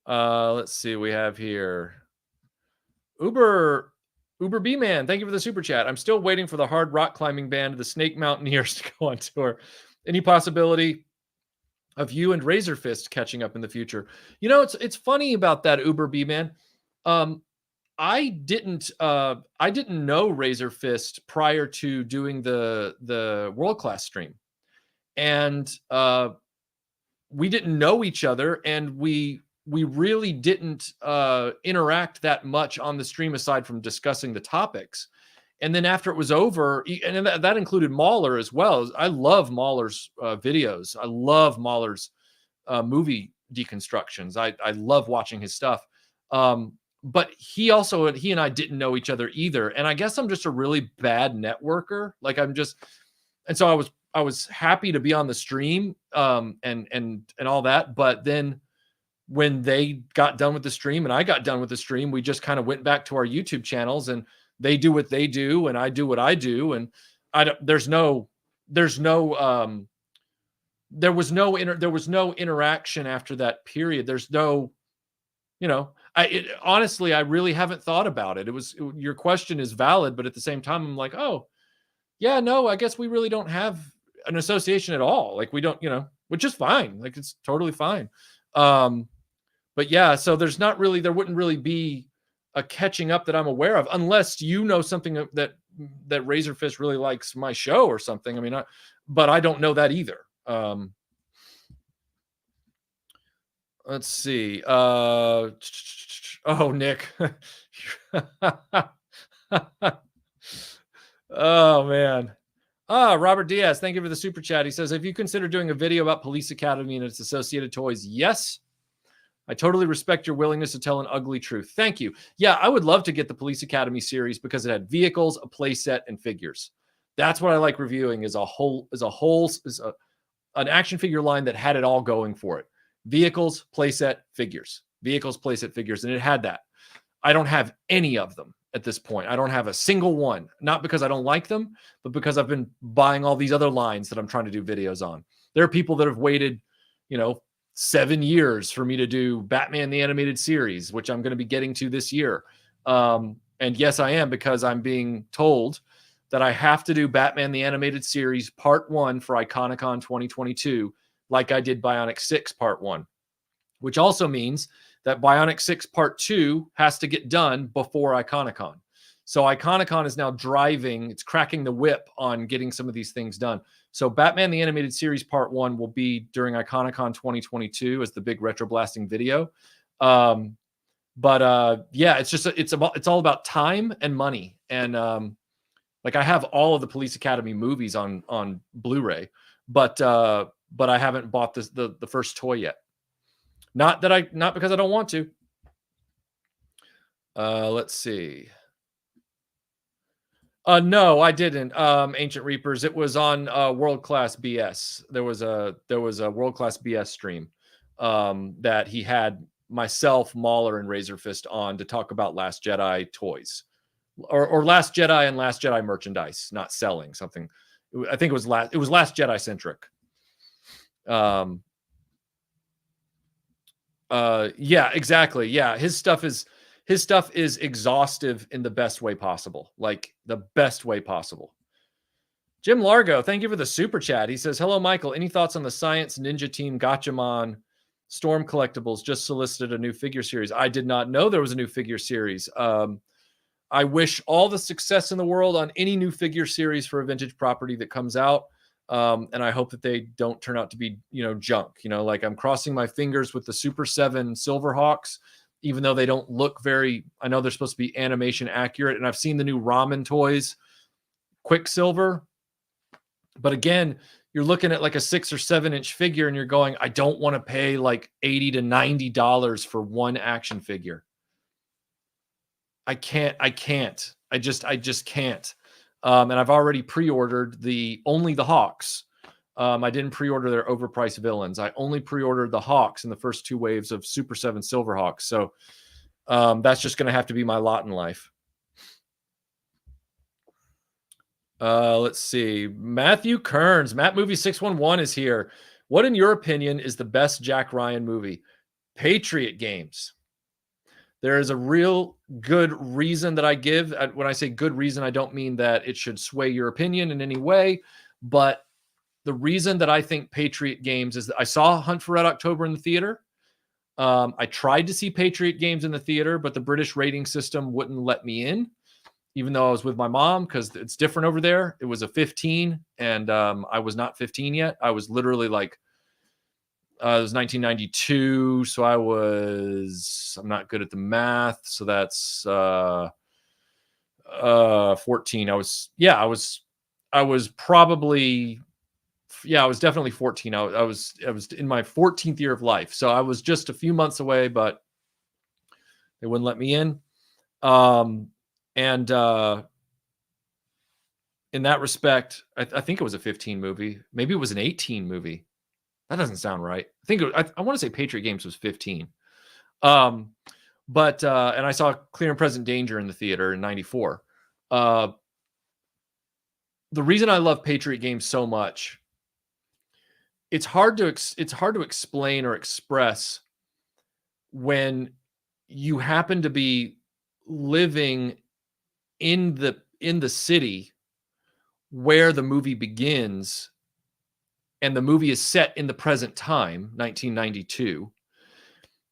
Let's see. We have here Uber B Man. Thank you for the super chat. I'm still waiting for the hard rock climbing band, the Snake Mountaineers, to go on tour. Any possibility of you and Razor Fist catching up in the future? It's funny about that, Uber B Man. I didn't know Razor Fist prior to doing the World Class stream, and we didn't know each other, and we really didn't interact that much on the stream aside from discussing the topics. And then after it was over, and that included Mahler as well. I love Mahler's videos. I love Mahler's movie deconstructions. I love watching his stuff. But he and I didn't know each other either. And I guess I'm just a really bad networker. Like and so I was happy to be on the stream, and all that. But then when they got done with the stream and I got done with the stream, we just kind of went back to our YouTube channels, and they do what they do and I do what I do. And there was no interaction after that period. There's no, honestly, I really haven't thought about it. Your question is valid, but at the same time, I'm like, oh yeah, no, I guess we really don't have an association at all. Like we don't, which is fine. Like it's totally fine. But yeah, so there wouldn't really be a catching up that I'm aware of, unless something that Razor Fist really likes my show or something. I mean, but I don't know that either. Let's see. Oh, Nick. Oh, man. Robert Diaz, thank you for the super chat. He says, have you considered doing a video about Police Academy and its associated toys? Yes. I totally respect your willingness to tell an ugly truth. Thank you. Yeah, I would love to get the Police Academy series because it had vehicles, a play set, and figures. That's what I like reviewing, is an action figure line that had it all going for it. Vehicles, playset, figures. Vehicles, playset, figures. And it had that. I don't have any of them at this point. I don't have a single one. Not because I don't like them, but because I've been buying all these other lines that I'm trying to do videos on. There are people that have waited, 7 years for me to do Batman the Animated Series, which I'm going to be getting to this year. And yes, I am, because I'm being told that I have to do Batman the Animated Series Part 1 for Iconicon 2022, like I did Bionic 6 Part 1, which also means that Bionic 6 Part 2 has to get done before Iconicon. So Iconicon is now it's cracking the whip on getting some of these things done. So Batman the Animated Series Part 1 will be during Iconicon 2022 as the big retro blasting video. Yeah, it's all about time and money. And like I have all of the Police Academy movies on Blu-ray, but I haven't bought the first toy yet. Not because I don't want to. Let's see. No, I didn't. Ancient Reapers. It was on World Class BS. There was a World Class BS stream that he had myself, Mahler, and Razor Fist on to talk about Last Jedi toys, or Last Jedi and Last Jedi merchandise, not selling something. I think it was Last Jedi centric. Yeah, exactly. Yeah, his stuff is his stuff is exhaustive in the best way possible, like the best way possible. Jim Largo, thank you for the super chat. He says, hello, Michael. Any thoughts on the Science Ninja Team Gatchaman Storm Collectibles just solicited a new figure series? I did not know there was a new figure series. I wish all the success in the world on any new figure series for a vintage property that comes out. And I hope that they don't turn out to be, junk. Like I'm crossing my fingers with the Super 7 Silverhawks, even though they don't look I know they're supposed to be animation accurate. And I've seen the new Ramen Toys Quicksilver. But again, you're looking at like a 6 or 7 inch figure and you're going, I don't want to pay like $80 to $90 for one action figure. I just can't. And I've already pre-ordered only the Hawks. I didn't pre-order their overpriced villains. I only pre-ordered the Hawks in the first 2 waves of Super 7 Silverhawks. So that's just going to have to be my lot in life. Let's see. Matthew Kearns, Matt Movie 611 is here. What, in your opinion, is the best Jack Ryan movie? Patriot Games. There is a real good reason that I give. When I say good reason, I don't mean that it should sway your opinion in any way. But the reason that I think Patriot Games is that I saw Hunt for Red October in the theater. I tried to see Patriot Games in the theater, but the British rating system wouldn't let me in, even though I was with my mom, because it's different over there. It was a 15, and I was not 15 yet. I was literally like, it was 1992, so I'm not good at the math, so that's 14. I was definitely 14. I was in my 14th year of life, so I was just a few months away, but they wouldn't let me in. And in that respect, I think it was a 15 movie. Maybe it was an 18 movie. That doesn't sound right. I want to say Patriot Games was 15. And I saw Clear and Present Danger in the theater in 94. The reason I love Patriot Games so much, it's hard to explain or express when you happen to be living in the city where the movie begins, and the movie is set in the present time, 1992,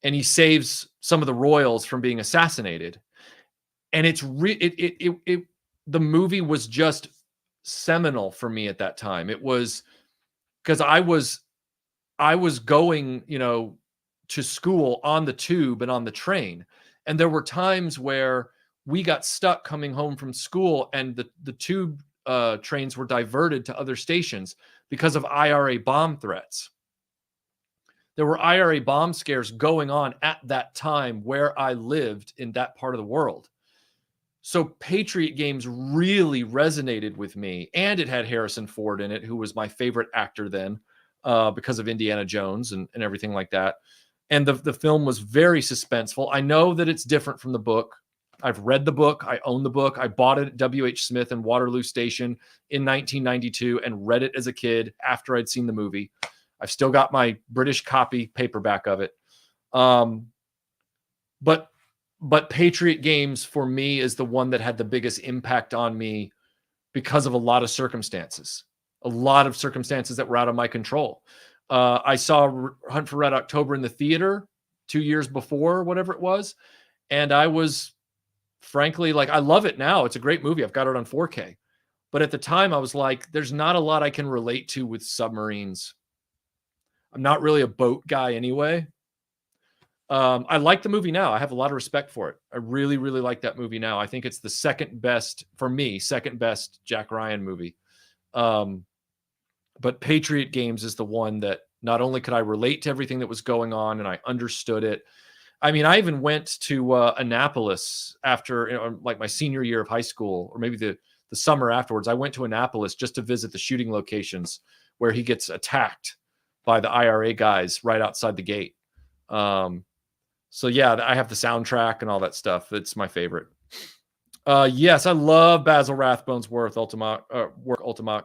and he saves some of the royals from being assassinated. And the movie was just seminal for me at that time. It was because I was going, to school on the tube and on the train. And there were times where we got stuck coming home from school, and the tube trains were diverted to other stations because of IRA bomb threats. There were IRA bomb scares going on at that time where I lived in that part of the world. So Patriot Games really resonated with me, and it had Harrison Ford in it, who was my favorite actor then, because of Indiana Jones and everything like that. And the film was very suspenseful. I know that it's different from the book. I've read the book. I own the book. I bought it at W.H. Smith in Waterloo Station in 1992 and read it as a kid after I'd seen the movie. I've still got my British copy paperback of it. But Patriot Games for me is the one that had the biggest impact on me because of a lot of circumstances that were out of my control. I saw Hunt for Red October in the theater 2 years before, whatever it was. And I was frankly, like, I love it now. It's a great movie. I've got it on 4K. But at the time I was like, there's not a lot I can relate to with submarines. I'm not really a boat guy anyway. I like the movie now. I have a lot of respect for it. I really, really like that movie now. I think it's the second best Jack Ryan movie. But Patriot Games is the one that not only could I relate to everything that was going on and I understood it. I mean, I even went to Annapolis after, like my senior year of high school, or maybe the summer afterwards. I went to Annapolis just to visit the shooting locations where he gets attacked by the IRA guys right outside the gate. So yeah, I have the soundtrack and all that stuff. It's my favorite. Yes, I love Basil Rathbone's work, Ultimac.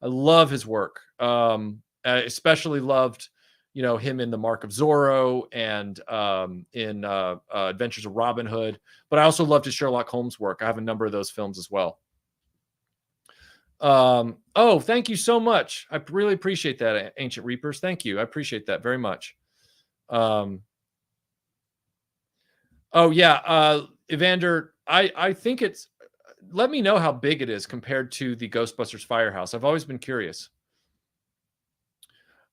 I love his work. I especially loved you know, him in The Mark of Zorro and in Adventures of Robin Hood. But I also loved his Sherlock Holmes work. I have a number of those films as well. Oh, thank you so much. I really appreciate that, Ancient Reapers. Thank you. I appreciate that very much. Oh yeah, Evander, I think it's, let me know how big it is compared to the Ghostbusters Firehouse. I've always been curious.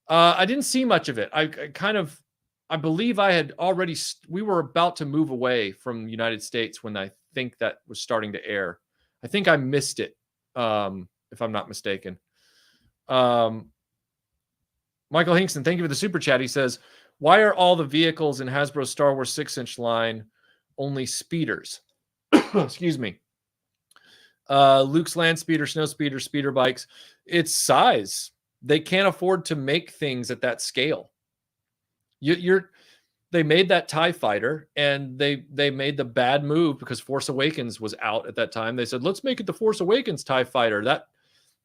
I didn't see much of it. I believe I had already, we were about to move away from the United States when I think that was starting to air. I think I missed it, if I'm not mistaken. Michael Hinkson, thank you for the super chat. He says, why are all the vehicles in Hasbro's Star Wars 6-inch line only speeders? Excuse me. Luke's land speeder, snow speeder, speeder bikes. It's size. They can't afford to make things at that scale. They made that TIE fighter, and they made the bad move because Force Awakens was out at that time. They said, let's make it the Force Awakens TIE fighter.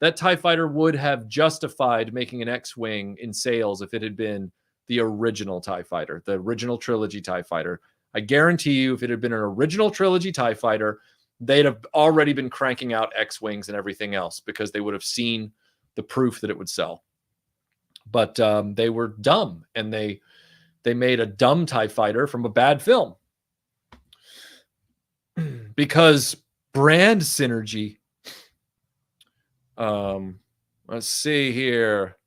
That TIE fighter would have justified making an X-Wing in sales if it had been the original TIE fighter, the original trilogy TIE fighter. I guarantee you, if it had been an original trilogy TIE fighter, they'd have already been cranking out X-Wings and everything else because they would have seen the proof that it would sell. But they were dumb, and they made a dumb TIE fighter from a bad film. Because brand synergy. Let's see here.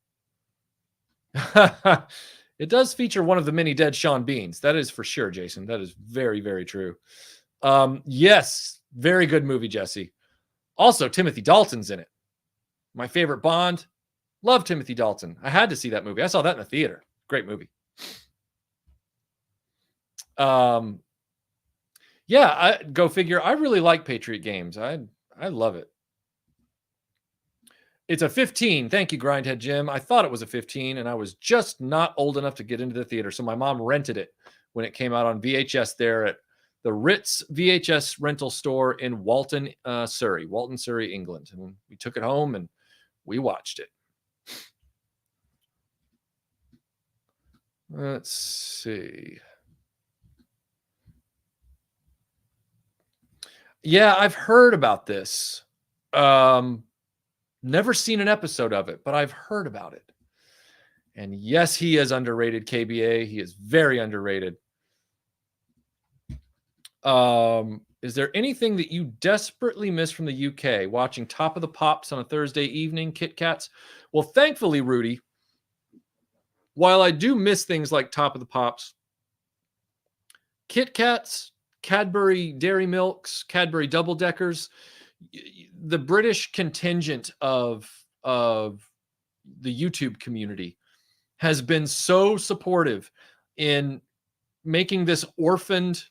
It does feature one of the many dead Sean Beans. That is for sure, Jason. That is very, very true. Yes, very good movie, Jesse. Also, Timothy Dalton's in it. My favorite Bond. Love Timothy Dalton. I had to see that movie. I saw that in the theater. Great movie. Yeah, go figure. I really like Patriot Games. I love it. It's a 15. Thank you, Grindhead Jim. I thought it was a 15, and I was just not old enough to get into the theater. So my mom rented it when it came out on VHS there at the Ritz VHS rental store in Walton, Surrey, England. And we took it home and we watched it. Let's see. Yeah, I've heard about this. Never seen an episode of it, but I've heard about it. And yes, he is underrated, KBA. He is very underrated. Is there anything that you desperately miss from the UK? Watching Top of the Pops on a Thursday evening, Kit Kats? Well, thankfully, Rudy, while I do miss things like Top of the Pops, Kit Kats, Cadbury Dairy Milks, Cadbury Double Deckers, the British contingent of the YouTube community has been so supportive in making this orphaned,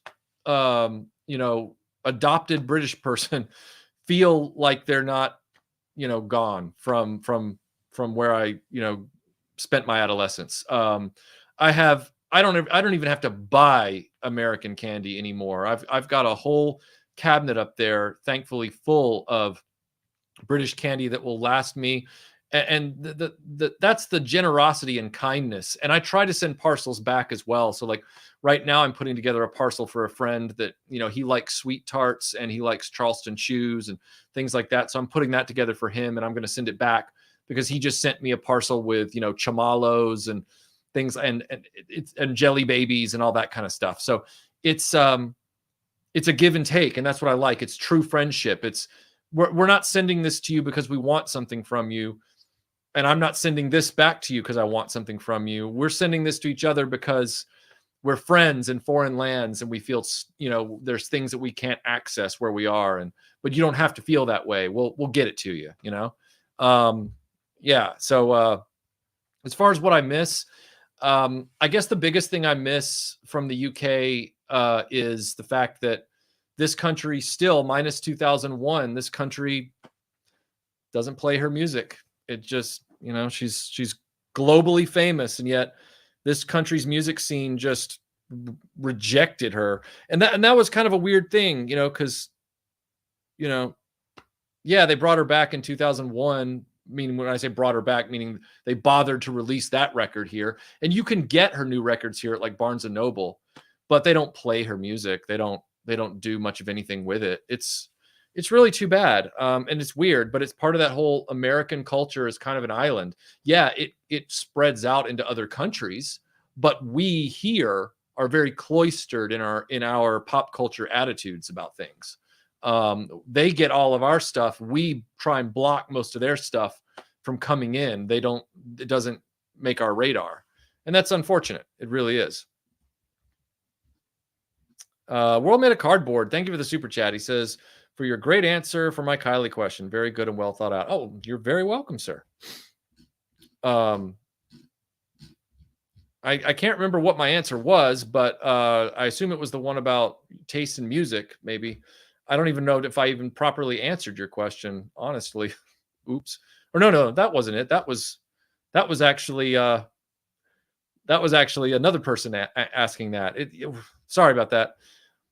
adopted British person feel like they're not, gone from where I, spent my adolescence. I don't even have to buy American candy anymore. I've got a whole cabinet up there, thankfully, full of British candy that will last me. And that's the generosity and kindness. And I try to send parcels back as well. So like right now I'm putting together a parcel for a friend that, he likes sweet tarts and he likes Charleston chews and things like that. So I'm putting that together for him, and I'm going to send it back because he just sent me a parcel with, Chamalos and things and jelly babies and all that kind of stuff. So it's a give and take. And that's what I like. It's true friendship. We're not sending this to you because we want something from you. And I'm not sending this back to you because I want something from you. We're sending this to each other because we're friends in foreign lands, and we feel, there's things that we can't access where we are. But you don't have to feel that way. We'll get it to you, Yeah. So as far as what I miss, I guess the biggest thing I miss from the UK is the fact that this country still, minus 2001, this country doesn't play her music. It just, she's globally famous, and yet this country's music scene just rejected her. And that was kind of a weird thing, because, yeah, they brought her back in 2001 meaning when I say brought her back, meaning they bothered to release that record here. And you can get her new records here at like Barnes and Noble, but they don't play her music. They don't do much of anything with it. It's really too bad. And it's weird, but it's part of that whole American culture is kind of an island. Yeah, it spreads out into other countries, but we here are very cloistered in our pop culture attitudes about things. They get all of our stuff. We try and block most of their stuff from coming in. It doesn't make our radar. And that's unfortunate. It really is. World Made of Cardboard. Thank you for the super chat. He says, for your great answer for my Kylie question. Very good and well thought out. Oh, you're very welcome, sir. I can't remember what my answer was, but I assume it was the one about taste in music, maybe. I don't even know if I even properly answered your question, honestly. Oops. Or no, that wasn't it. That was actually another person asking that. Sorry about that.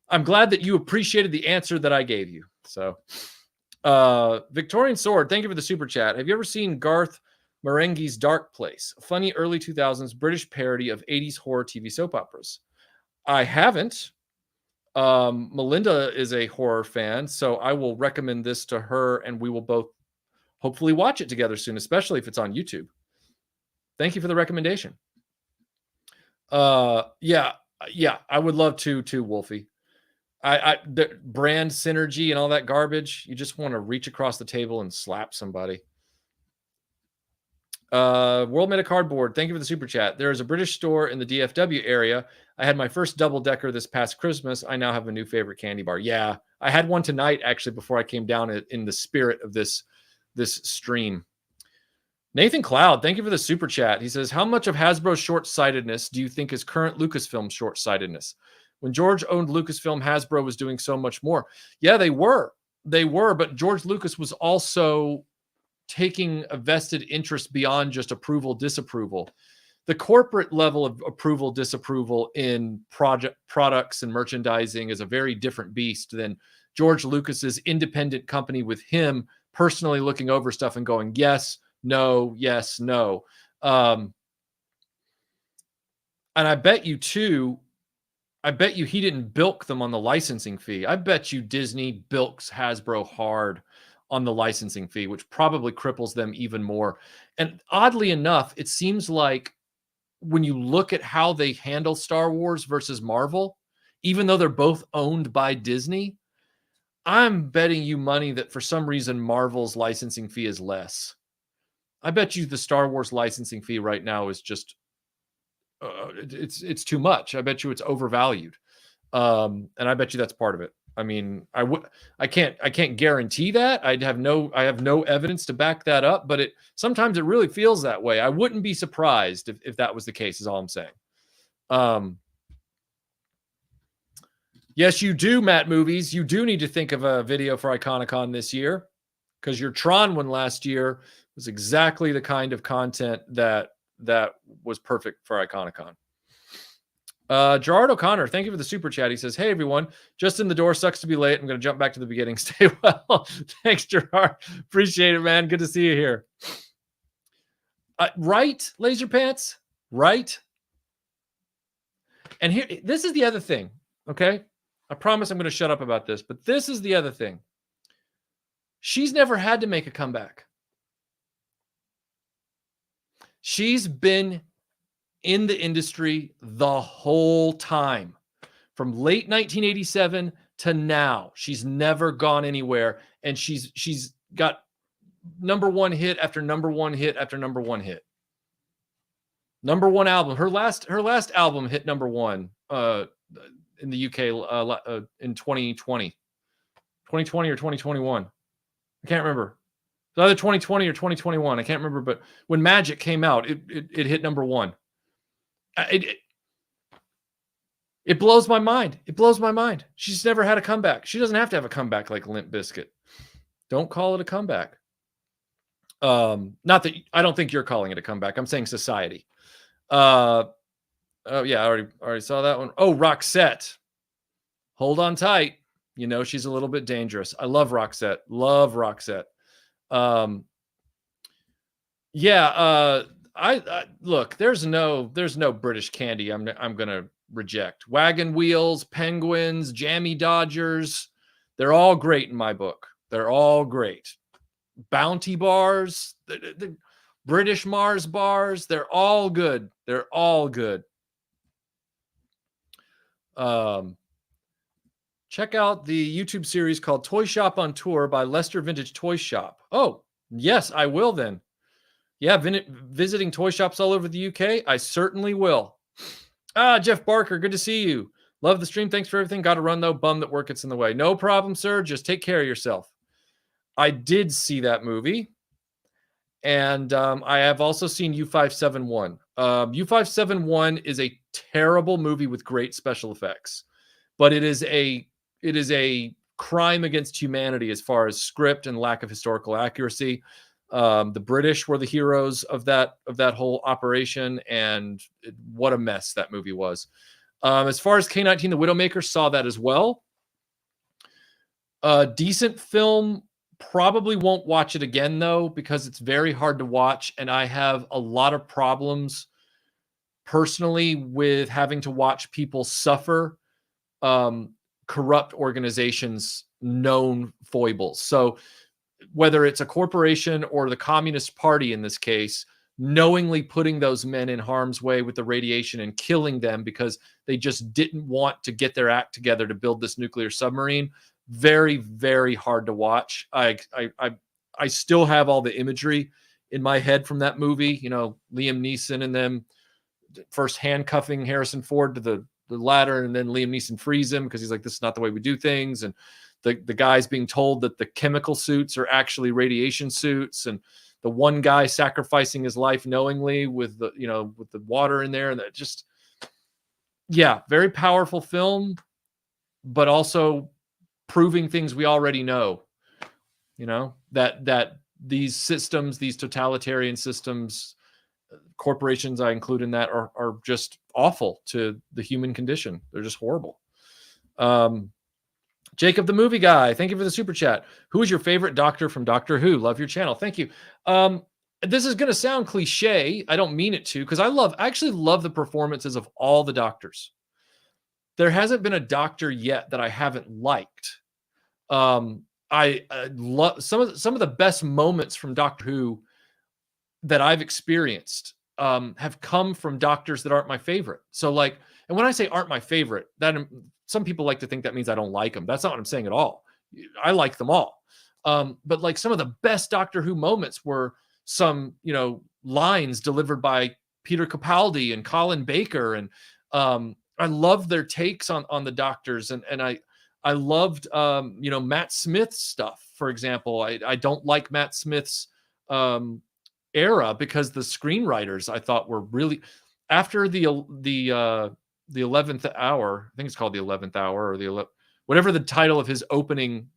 I'm glad that you appreciated the answer that I gave you. So, Victorian Sword, thank you for the super chat. Have you ever seen Garth Marenghi's Dark Place, a funny early 2000s British parody of 80s horror TV soap operas? I haven't. Melinda is a horror fan, so I will recommend this to her, and we will both hopefully watch it together soon, especially if it's on YouTube. Thank you for the recommendation. Yeah, I would love to too, Wolfie. The brand synergy and all that garbage, you just want to reach across the table and slap somebody. World Made of Cardboard, thank you for the super chat. There is a British store in the DFW area. I had my first double-decker this past Christmas. I now have a new favorite candy bar. Yeah, I had one tonight, actually, before I came down in the spirit of this stream. Nathan Cloud, thank you for the super chat. He says, how much of Hasbro's short-sightedness do you think is current Lucasfilm short-sightedness? When George owned Lucasfilm, Hasbro was doing so much more. Yeah, they were, but George Lucas was also taking a vested interest beyond just approval, disapproval. The corporate level of approval, disapproval in products and merchandising is a very different beast than George Lucas's independent company with him personally looking over stuff and going, yes, no, yes, no. And I bet you too, he didn't bilk them on the licensing fee. I bet you Disney bilks Hasbro hard on the licensing fee, which probably cripples them even more. And oddly enough, it seems like when you look at how they handle Star Wars versus Marvel, even though they're both owned by Disney, I'm betting you money that for some reason Marvel's licensing fee is less. I bet you the Star Wars licensing fee right now is just it's too much. I bet you it's overvalued. And I bet you that's part of it. I mean, I can't guarantee that. I have no evidence to back that up, but sometimes it really feels that way. I wouldn't be surprised if that was the case, is all I'm saying. Yes, you do, Matt Movies. You do need to think of a video for Iconicon this year, because your Tron one last year was exactly the kind of content that was perfect for Iconicon. Gerard O'Connor, thank you for the super chat. He says, hey, everyone, just in the door. Sucks to be late. I'm going to jump back to the beginning. Stay well. Thanks, Gerard. Appreciate it, man. Good to see you here. Right, Laser Pants? Right? And here, this is the other thing, okay? I promise I'm going to shut up about this, but this is the other thing. She's never had to make a comeback. She's been in the industry the whole time, from late 1987 to now. She's never gone anywhere, and she's got number one hit after number one hit after number one hit. Number one album. Her last album hit number one in the UK in 2020 or 2021. I can't remember. It's either 2020 or 2021. I can't remember, but when Magic came out, it hit number one. It blows my mind. It blows my mind. She's never had a comeback. She doesn't have to have a comeback like Limp Bizkit. Don't call it a comeback. Not that I don't think you're calling it a comeback. I'm saying society. Oh yeah, I already saw that one. Oh, Roxette. Hold on tight. You know, she's a little bit dangerous. I love Roxette. Love Roxette. Yeah, I look. There's no British candy. I'm gonna reject. Wagon wheels, penguins, jammy Dodgers. They're all great in my book. They're all great. Bounty bars, the British Mars bars. They're all good. They're all good. Um, Check out the YouTube series called Toy Shop on Tour by Leicester Vintage Toy Shop. Oh, yes, I will then. Yeah, visiting toy shops all over the UK. I certainly will. Jeff Barker, good to see you. Love the stream. Thanks for everything. Got to run though. Bum that work gets in the way. No problem, sir. Just take care of yourself. I did see that movie, and I have also seen U571. U571 is a terrible movie with great special effects, but it is a crime against humanity as far as script and lack of historical accuracy. The British were the heroes of that whole operation, and what a mess that movie was. As far as K-19, The Widowmaker, saw that as well. Decent film. Probably won't watch it again though, because it's very hard to watch, and I have a lot of problems personally with having to watch people suffer corrupt organizations' known foibles. So whether it's a corporation or the Communist Party in this case, knowingly putting those men in harm's way with the radiation and killing them because they just didn't want to get their act together to build this nuclear submarine. Very, very hard to watch. I still have all the imagery in my head from that movie. You know, Liam Neeson and them first handcuffing Harrison Ford to the ladder, and then Liam Neeson frees him because he's like, this is not the way we do things. And the guys being told that the chemical suits are actually radiation suits, and the one guy sacrificing his life knowingly with the water in there. And that just, yeah, very powerful film, but also proving things we already know, that these systems, these totalitarian systems, corporations I include in that, are just awful to the human condition. They're just horrible. Jacob the Movie Guy, thank you for the super chat. Who is your favorite doctor from Doctor Who? Love your channel. Thank you. This is going to sound cliche. I don't mean it to, because I actually love the performances of all the doctors. There hasn't been a doctor yet that I haven't liked. I love some of the best moments from Doctor Who that I've experienced have come from doctors that aren't my favorite. So like, and when I say aren't my favorite, that some people like to think that means I don't like them. That's not what I'm saying at all. I like them all. But like some of the best Doctor Who moments were some, lines delivered by Peter Capaldi and Colin Baker. And I loved their takes on the doctors. And I loved, Matt Smith's stuff, for example. I don't like Matt Smith's era because the screenwriters I thought were really, after the 11th hour, I think it's called the 11th hour, or whatever the title of his opening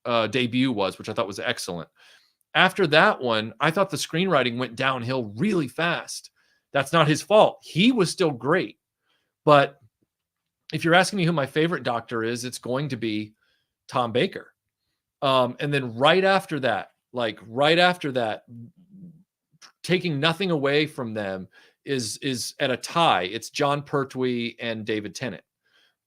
debut was, which I thought was excellent. After that one, I thought the screenwriting went downhill really fast. That's not his fault. He was still great. But if you're asking me who my favorite doctor is, it's going to be Tom Baker. And then right after that, taking nothing away from them, is at a tie. It's John Pertwee and David Tennant.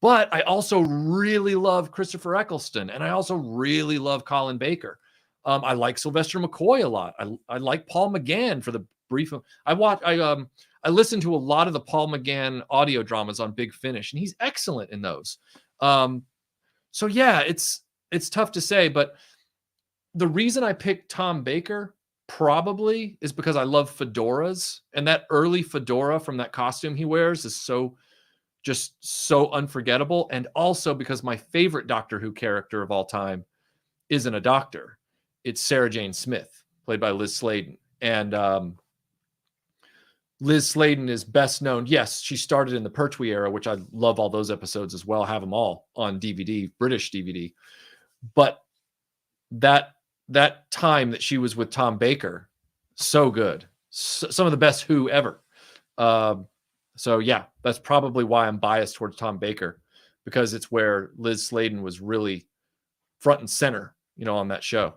But I also really love Christopher Eccleston, and I also really love Colin Baker. I like Sylvester McCoy a lot. I like Paul McGann for the brief. I listened to a lot of the Paul McGann audio dramas on Big Finish, and he's excellent in those. So yeah, it's tough to say, but the reason I picked Tom Baker probably is because I love fedoras, and that early fedora from that costume he wears is so unforgettable. And also because my favorite Doctor Who character of all time isn't a doctor. It's Sarah Jane Smith, played by Liz Sladen. And Liz Sladen is best known. Yes, she started in the Pertwee era, which I love all those episodes as well. Have them all on DVD, British DVD. But that time that she was with Tom Baker, so good. Some of the best Who ever. So yeah, that's probably why I'm biased towards Tom Baker, because it's where Liz Sladen was really front and center, on that show.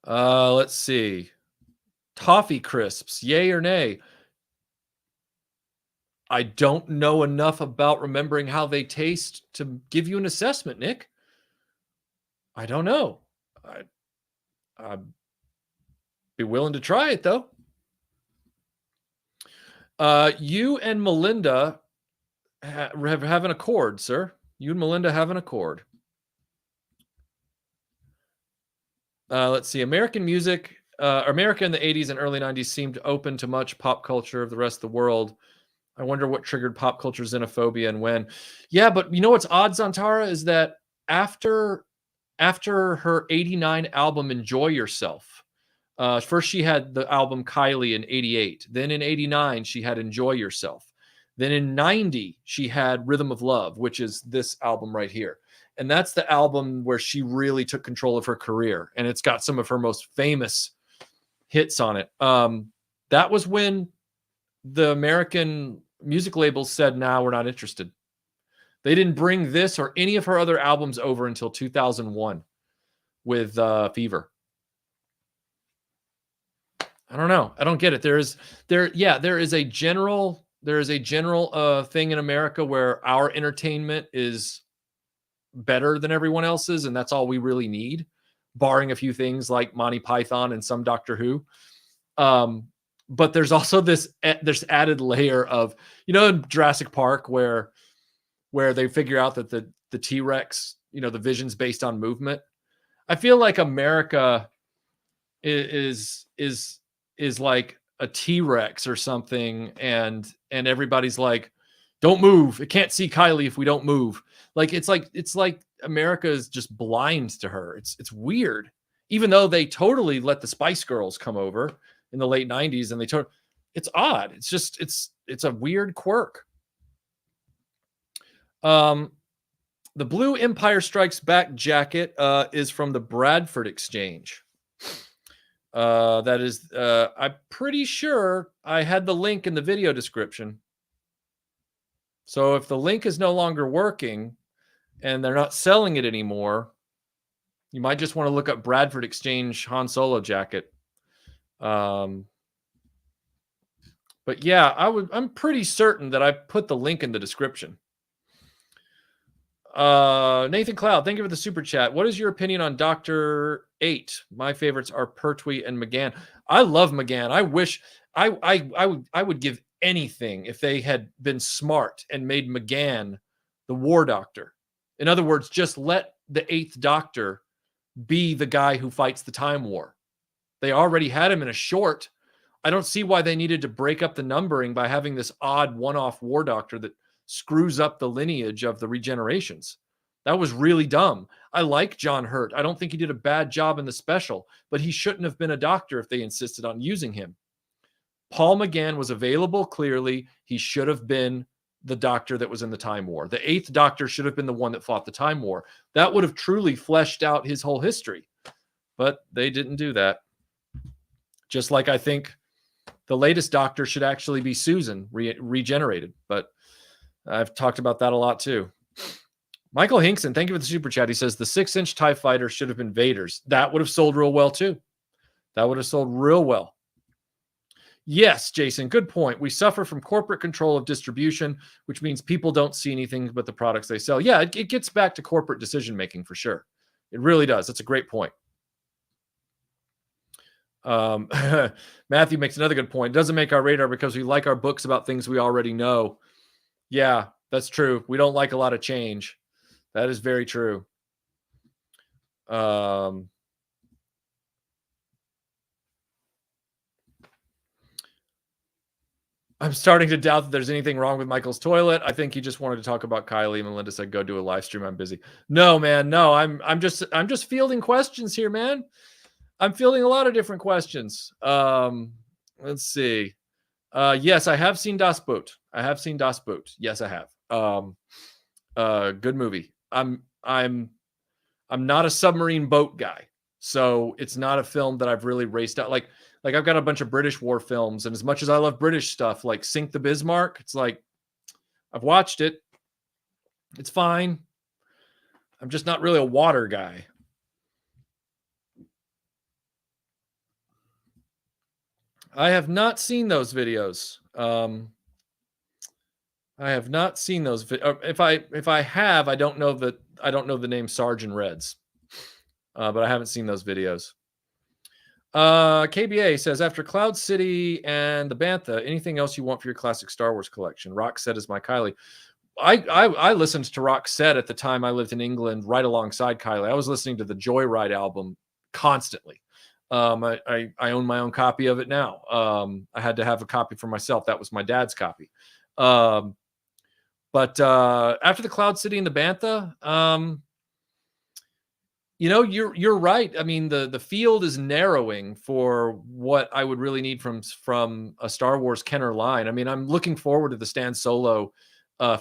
Let's see. Toffee crisps, yay or nay? I don't know enough about remembering how they taste to give you an assessment, Nick. I don't know. I'd be willing to try it though. You and Melinda have an accord, sir. You and Melinda have an accord. Let's see. American music, America in the 80s and early 90s seemed open to much pop culture of the rest of the world. I wonder what triggered pop culture xenophobia and when. Yeah, but you know what's odd, Zantara, is that after her 89 album Enjoy Yourself, first she had the album Kylie in 88. Then in 89, she had Enjoy Yourself. Then in 90, she had Rhythm of Love, which is this album right here. And that's the album where she really took control of her career. And it's got some of her most famous hits on it. That was when the American music labels said, "Nah, we're not interested." They didn't bring this or any of her other albums over until 2001 with Fever. I don't know. I don't get it. There is a general thing in America where our entertainment is better than everyone else's, and that's all we really need, barring a few things like Monty Python and some Doctor Who. But there's also this added layer of, in Jurassic Park where they figure out that the T-Rex, the vision's based on movement. I feel like America is like a T-Rex or something, and everybody's like, don't move. It can't see Kylie if we don't move. It's like America is just blind to her. It's weird. Even though they totally let the Spice Girls come over in the late 90s, and it's odd. It's just it's a weird quirk. The blue Empire Strikes Back jacket is from the Bradford Exchange. That is, I'm pretty sure I had the link in the video description. So if the link is no longer working and they're not selling it anymore, you might just want to look up Bradford Exchange Han Solo jacket. But yeah, I'm pretty certain that I put the link in the description. Nathan Cloud, thank you for the super chat. What is your opinion on Dr. 8? My favorites are Pertwee and McGann. I love McGann. I wish I would give anything if they had been smart and made McGann the war doctor. In other words, just let the 8th Doctor be the guy who fights the Time War. They already had him in a short. I don't see why they needed to break up the numbering by having this odd one-off war doctor that screws up the lineage of the regenerations. That was really dumb. I like John Hurt. I don't think he did a bad job in the special, but he shouldn't have been a doctor if they insisted on using him. Paul McGann was available clearly. He should have been the doctor that was in the Time War. The 8th Doctor should have been the one that fought the Time War. That would have truly fleshed out his whole history. But they didn't do that. Just like I think the latest Doctor should actually be Susan, regenerated. But I've talked about that a lot too. Michael Hinkson, thank you for the super chat. He says the 6-inch TIE fighter should have been Vader's. That would have sold real well too. That would have sold real well. Yes, Jason, good point. We suffer from corporate control of distribution, which means people don't see anything but the products they sell. Yeah, it gets back to corporate decision-making for sure. It really does. That's a great point. Matthew makes another good point. It doesn't make our radar because we like our books about things we already know. Yeah, that's true. We don't like a lot of change. That is very true. I'm starting to doubt that there's anything wrong with Michael's toilet. I think he just wanted to talk about Kylie. Melinda said, "Go do a live stream. I'm busy." No, man. No, I'm just fielding questions here, man. I'm fielding a lot of different questions. Let's see. Yes, I have seen Das Boot. I have seen Das Boot. Yes, I have. Good movie. I'm not a submarine boat guy, so it's not a film that I've really raced out. Like I've got a bunch of British war films, and as much as I love British stuff, like Sink the Bismarck, it's like I've watched it. It's fine. I'm just not really a water guy. I have not seen those videos. I have not seen those. If I have, I don't know the name Sergeant Reds, but I haven't seen those videos. KBA says, after Cloud City and the Bantha, anything else you want for your classic Star Wars collection? Rock Set is my Kylie. I listened to Rock Set at the time I lived in England, right alongside Kylie. I was listening to the Joyride album constantly. I own my own copy of it now. I had to have a copy for myself. That was my dad's copy. But after the Cloud City and the Bantha, you're right. I mean, the field is narrowing for what I would really need from a Star Wars Kenner line. I mean, I'm looking forward to the Stan Solo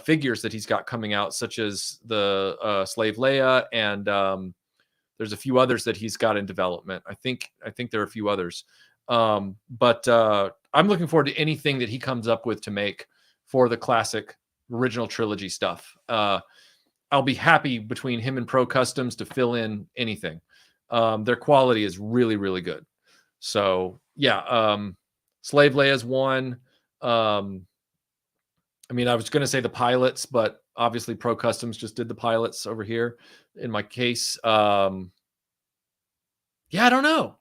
figures that he's got coming out, such as the Slave Leia, and there's a few others that he's got in development. I think there are a few others, but I'm looking forward to anything that he comes up with to make for the classic original trilogy stuff. I'll be happy between him and Pro Customs to fill in anything. Their quality is really, really good. So yeah, Slave Leia's one. I mean, I was going to say the pilots, but obviously Pro Customs just did the pilots over here in my case. Yeah, I don't know.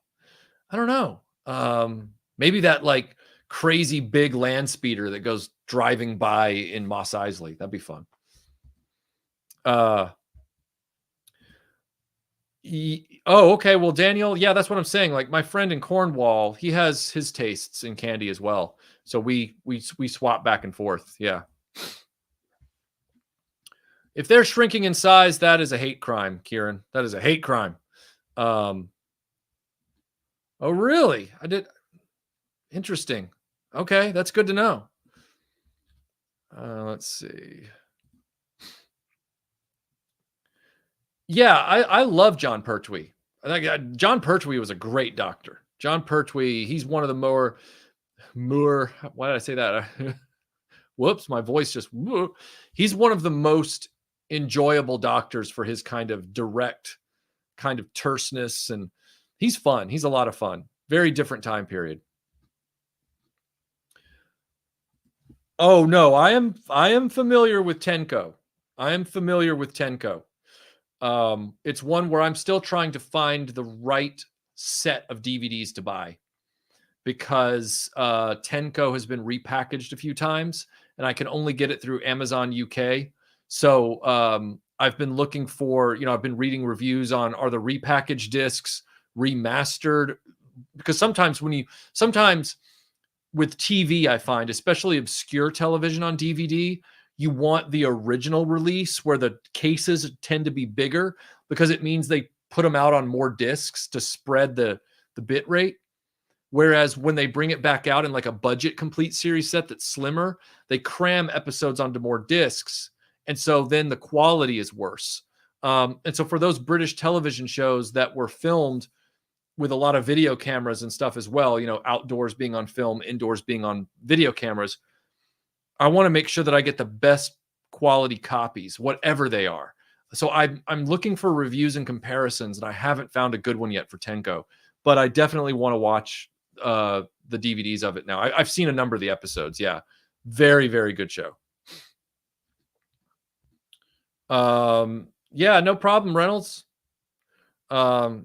Maybe that like crazy big land speeder that goes driving by in Mos Eisley. That'd be fun. Okay. Well, Daniel, yeah, that's what I'm saying. Like my friend in Cornwall, he has his tastes in candy as well. So we swap back and forth. Yeah. If they're shrinking in size, that is a hate crime, Kieran. That is a hate crime. Oh, really? I did. Interesting. Okay, that's good to know. Let's see. Yeah, I love John Pertwee. I think John Pertwee was a great doctor. John Pertwee, he's one of the more, why did I say that? Whoops, my voice just, he's one of the most enjoyable doctors for his kind of direct kind of terseness, and he's fun. He's a lot of fun. Very different time period. Oh no, I am familiar with Tenko. It's one where I'm still trying to find the right set of DVDs to buy, because Tenko has been repackaged a few times and I can only get it through Amazon UK. So I've been looking for, I've been reading reviews on, are the repackaged discs remastered? Because sometimes with TV, I find, especially obscure television on DVD, you want the original release where the cases tend to be bigger, because it means they put them out on more discs to spread the bit rate. Whereas when they bring it back out in like a budget complete series set that's slimmer, they cram episodes onto more discs. And so then the quality is worse. And so for those British television shows that were filmed with a lot of video cameras and stuff as well, outdoors being on film, indoors being on video cameras, I want to make sure that I get the best quality copies, whatever they are. So I'm looking for reviews and comparisons, and I haven't found a good one yet for Tenko, but I definitely want to watch the DVDs of it now. I've seen a number of the episodes. Yeah. Very, very good show. Yeah, no problem, Reynolds. I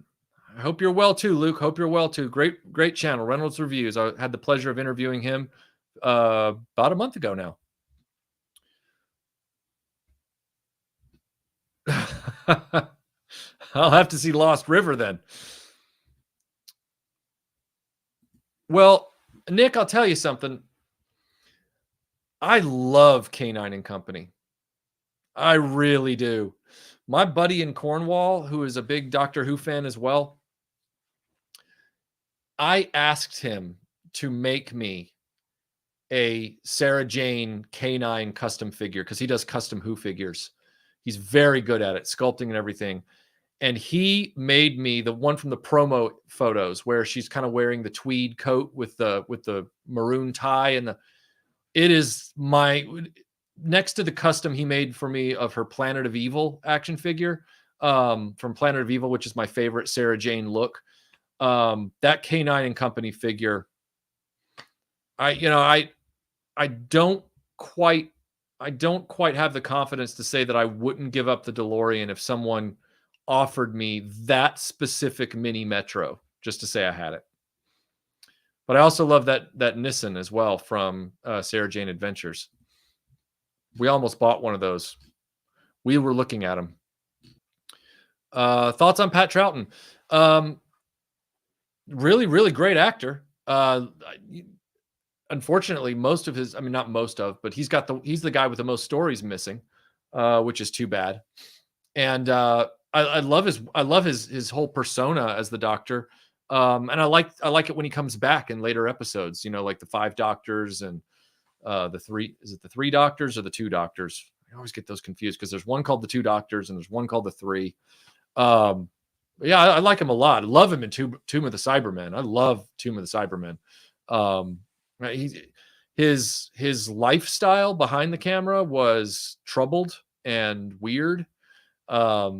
hope you're well too, Luke. Hope you're well too. Great channel, Reynolds Reviews. I had the pleasure of interviewing him about a month ago now. I'll have to see Lost River then. Well, Nick, I'll tell you something. I love K9 and Company. I really do. My buddy in Cornwall, who is a big Doctor Who fan as well, I asked him to make me a Sarah Jane K9 custom figure, because he does custom Who figures. He's very good at it, sculpting and everything. And he made me the one from the promo photos where she's kind of wearing the tweed coat with the maroon tie, and it is my, next to the custom he made for me of her Planet of Evil action figure from Planet of Evil, which is my favorite Sarah Jane look. That K9 and Company figure, I don't quite have the confidence to say that I wouldn't give up the DeLorean if someone offered me that specific mini Metro just to say I had it. But I also love that Nissan as well from Sarah Jane Adventures. We almost bought one of those. We were looking at them. Thoughts on Pat Troughton? Really, really great actor. Unfortunately, most of his, I mean, not most of, but he's the guy with the most stories missing, which is too bad. And I love his whole persona as the Doctor. And I like it when he comes back in later episodes, like the 5 Doctors and the 3, is it the 3 Doctors or the 2 Doctors? I always get those confused because there's one called the 2 Doctors and there's one called the 3. Yeah, I like him a lot. I love him in Tomb of the Cybermen. I love Tomb of the Cybermen. His lifestyle behind the camera was troubled and weird. But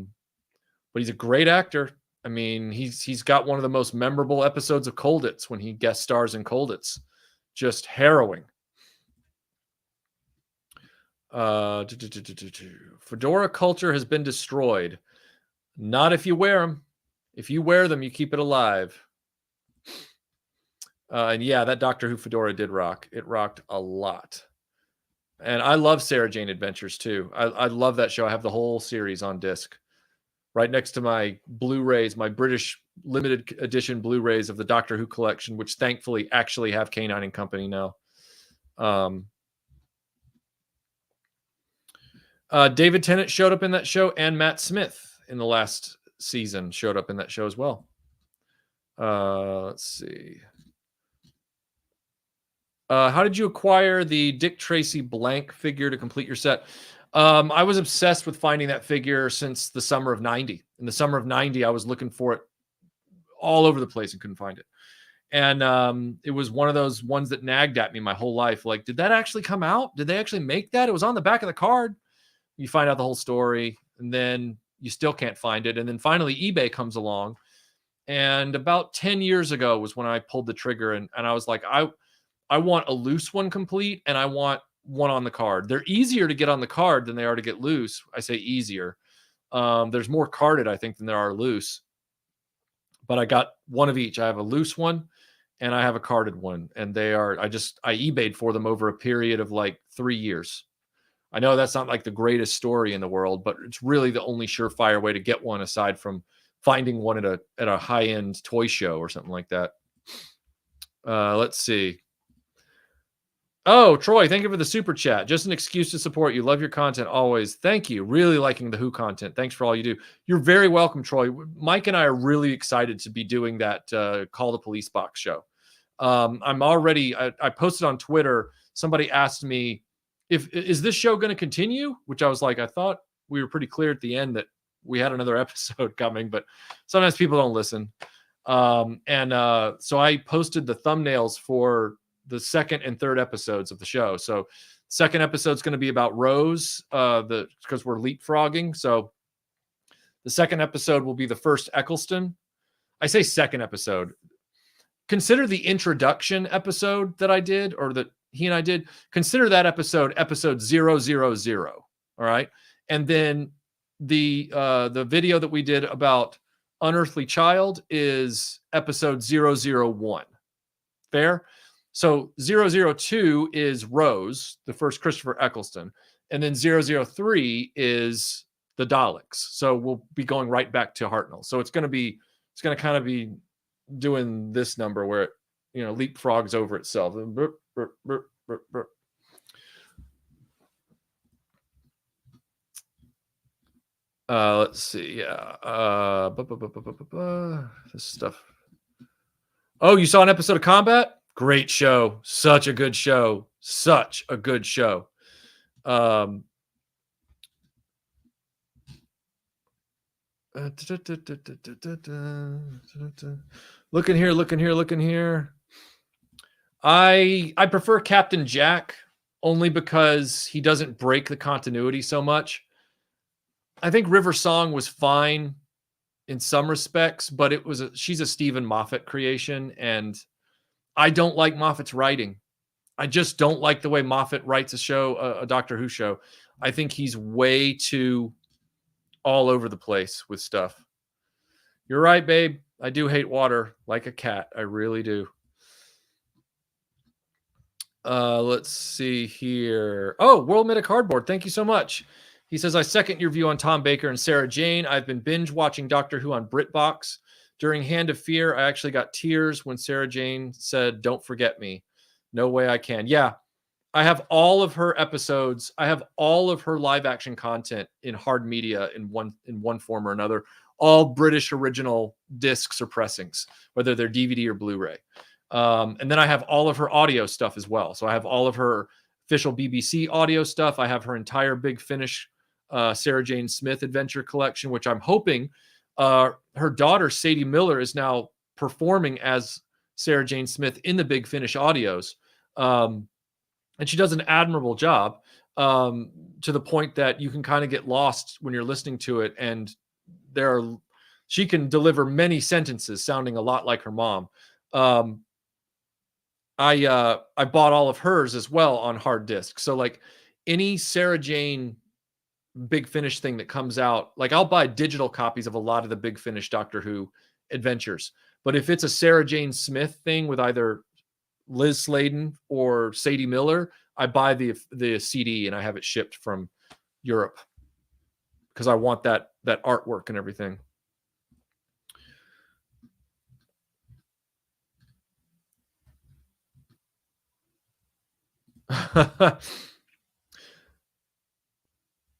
he's a great actor. I mean, he's got one of the most memorable episodes of Colditz when he guest stars in Colditz. Just harrowing. Fedora culture has been destroyed. Not if you wear them. If you wear them, you keep it alive. And yeah, that Doctor Who fedora did rock. It rocked a lot. And I love Sarah Jane Adventures too. I love that show. I have the whole series on disc right next to my Blu-rays, my British limited edition Blu-rays of the Doctor Who collection, which thankfully actually have K9 and Company now. David Tennant showed up in that show, and Matt Smith in the last season showed up in that show as well. Let's see. How did you acquire the Dick Tracy blank figure to complete your set? I was obsessed with finding that figure since the summer of 90. In the summer of 90, I was looking for it all over the place and couldn't find it. And it was one of those ones that nagged at me my whole life. Like, did that actually come out? Did they actually make that? It was on the back of the card. You find out the whole story, and then you still can't find it. And then finally eBay comes along. And about 10 years ago was when I pulled the trigger, and I was like, I want a loose one complete, and I want one on the card. They're easier to get on the card than they are to get loose. I say easier. There's more carded, I think, than there are loose. But I got one of each. I have a loose one, and I have a carded one. And they are, I eBayed for them over a period of like 3 years. I know that's not like the greatest story in the world, but it's really the only surefire way to get one aside from finding one at a high-end toy show or something like that. Let's see. Oh, Troy, thank you for the super chat. Just an excuse to support you. Love your content always. Thank you. Really liking the Who content. Thanks for all you do. You're very welcome, Troy. Mike and I are really excited to be doing that Call the Police Box show. I posted on Twitter. Somebody asked me, is this show going to continue? Which I was like, I thought we were pretty clear at the end that we had another episode coming, but sometimes people don't listen. So I posted the thumbnails for the second and third episodes of the show. So second episode is going to be about Rose, because we're leapfrogging. So the second episode will be the first Eccleston. I say second episode. Consider the introduction episode that I did, or that he and I did. Consider that episode 000. All right. And then the video that we did about Unearthly Child is episode 001. Fair? So 002 is Rose, the first Christopher Eccleston. And then 003 is the Daleks. So we'll be going right back to Hartnell. So it's going to kind of be doing this number where it, leapfrogs over itself. Let's see. Yeah. This stuff. Oh, you saw an episode of Combat? Great show. Such a good show. Such a good show. Looking here. I prefer Captain Jack only because he doesn't break the continuity so much. I think River Song was fine in some respects, but she's a Stephen Moffat creation, and I don't like Moffat's writing. I just don't like the way Moffat writes a show, a Doctor Who show. I think he's way too all over the place with stuff. You're right, babe. I do hate water like a cat. I really do. Let's see here. Oh, World Meta Cardboard. Thank you so much. He says, I second your view on Tom Baker and Sarah Jane. I've been binge watching Doctor Who on BritBox. During Hand of Fear, I actually got tears when Sarah Jane said, don't forget me. No way I can. Yeah, I have all of her episodes. I have all of her live action content in hard media in one form or another. All British original discs or pressings, whether they're DVD or Blu-ray. And then I have all of her audio stuff as well. So I have all of her official BBC audio stuff. I have her entire Big Finish Sarah Jane Smith adventure collection, which I'm hoping her daughter, Sadie Miller, is now performing as Sarah Jane Smith in the Big Finish audios. And she does an admirable job to the point that you can kind of get lost when you're listening to it. And she can deliver many sentences sounding a lot like her mom. I bought all of hers as well on hard disk. So like any Sarah Jane Big Finish thing that comes out, like I'll buy digital copies of a lot of the Big Finish Doctor Who adventures. But if it's a Sarah Jane Smith thing with either Liz Sladen or Sadie Miller, I buy the CD and I have it shipped from Europe because I want that artwork and everything.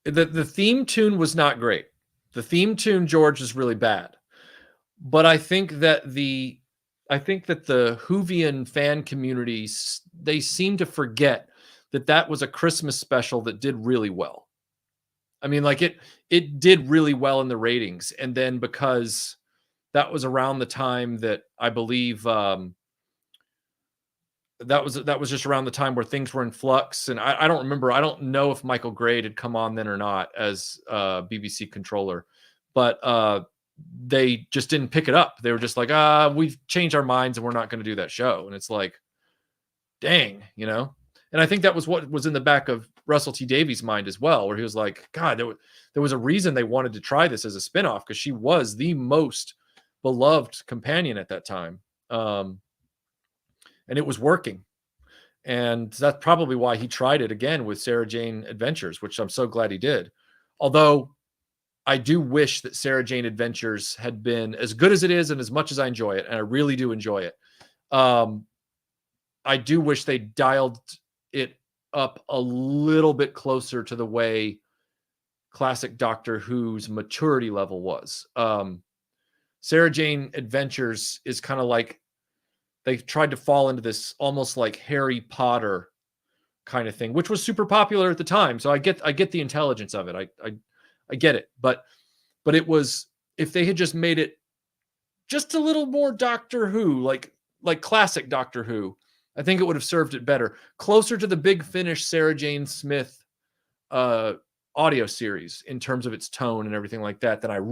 The theme tune was not great. The theme tune, George, is really bad. But I think that the Whovian fan communities, they seem to forget that was a Christmas special that did really well. I mean, like it did really well in the ratings. And then because that was around the time that I believe that was just around the time where things were in flux. And I don't remember. I don't know if Michael Grade had come on then or not as BBC controller, but they just didn't pick it up. They were just like, we've changed our minds and we're not going to do that show. And it's like, dang, you know? And I think that was what was in the back of Russell T Davies' mind as well, where he was like, God, there was a reason they wanted to try this as a spinoff because she was the most beloved companion at that time. And it was working. And that's probably why he tried it again with Sarah Jane Adventures, which I'm so glad he did. Although I do wish that Sarah Jane Adventures had been as good as it is and as much as I enjoy it, and I really do enjoy it. I do wish they dialed it up a little bit closer to the way classic Doctor Who's maturity level was. Sarah Jane Adventures is kind of like they tried to fall into this almost like Harry Potter kind of thing, which was super popular at the time. So I get the intelligence of it. I get it. But it was, if they had just made it just a little more Doctor Who, like classic Doctor Who, I think it would have served it better. Closer to the Big Finish Sarah Jane Smith audio series in terms of its tone and everything like that, then it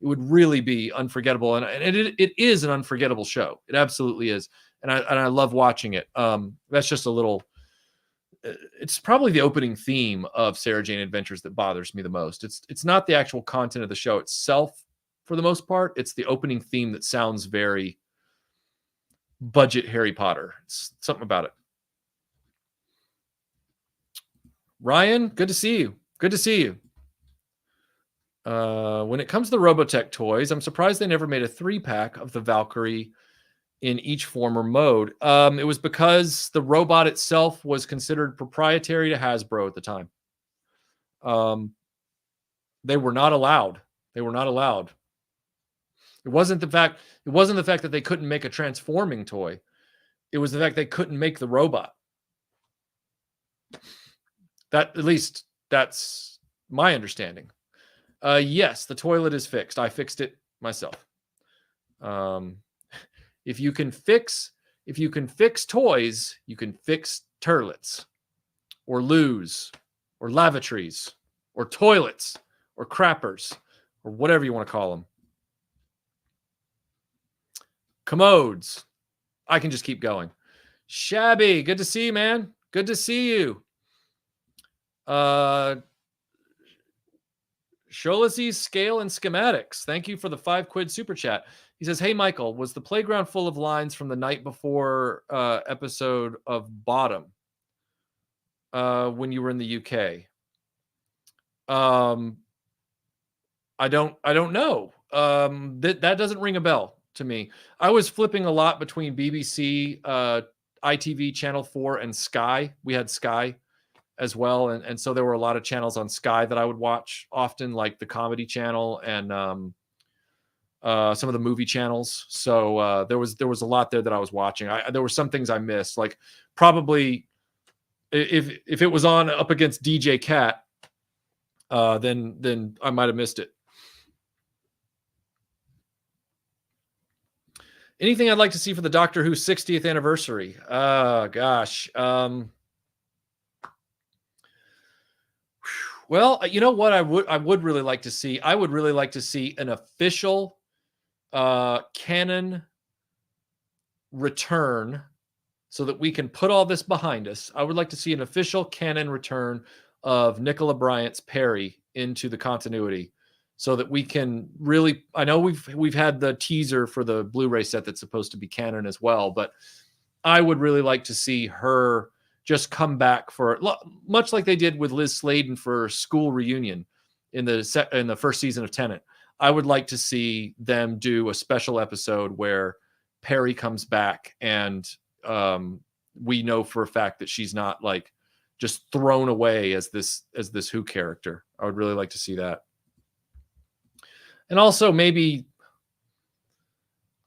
would really be unforgettable. And it is an unforgettable show. It absolutely is. And I love watching it. That's just a little, it's probably the opening theme of Sarah Jane Adventures that bothers me the most. It's not the actual content of the show itself for the most part. It's the opening theme that sounds very budget Harry Potter. It's something about it. Ryan, good to see you. Good to see you. When it comes to the Robotech toys, I'm surprised they never made a 3-pack of the Valkyrie in each form or mode. It was because the robot itself was considered proprietary to Hasbro at the time. They were not allowed. They were not allowed. It wasn't the fact that they couldn't make a transforming toy. It was the fact they couldn't make the robot. At least that's my understanding. Yes, the toilet is fixed. I fixed it myself. If you can fix toys, you can fix turlets or loos or lavatories or toilets or crappers or whatever you want to call them. Commodes. I can just keep going. Shabby, good to see you, man. Good to see you. Sholazy's Scale and Schematics. Thank you for the £5 super chat. He says, "Hey Michael, was the playground full of lines from the night before episode of Bottom when you were in the UK?" I don't know. That doesn't ring a bell to me. I was flipping a lot between BBC, ITV Channel 4, and Sky. We had Sky as well, and so there were a lot of channels on Sky that I would watch often, like the Comedy Channel and some of the movie channels. So there was a lot there that I was watching. There were some things I missed, like probably if it was on up against DJ Cat, then I might have missed it. Anything I'd like to see for the Doctor Who 60th anniversary? Gosh. Well, you know what I would really like to see? I would really like to see an official canon return so that we can put all this behind us. I would like to see an official canon return of Nicola Bryant's Perry into the continuity so that we can really, I know we've had the teaser for the Blu-ray set that's supposed to be canon as well, but I would really like to see her just come back for, much like they did with Liz Sladen for School Reunion in the first season of Tenet. I would like to see them do a special episode where Perry comes back and we know for a fact that she's not like just thrown away as this Who character. I would really like to see that. And also maybe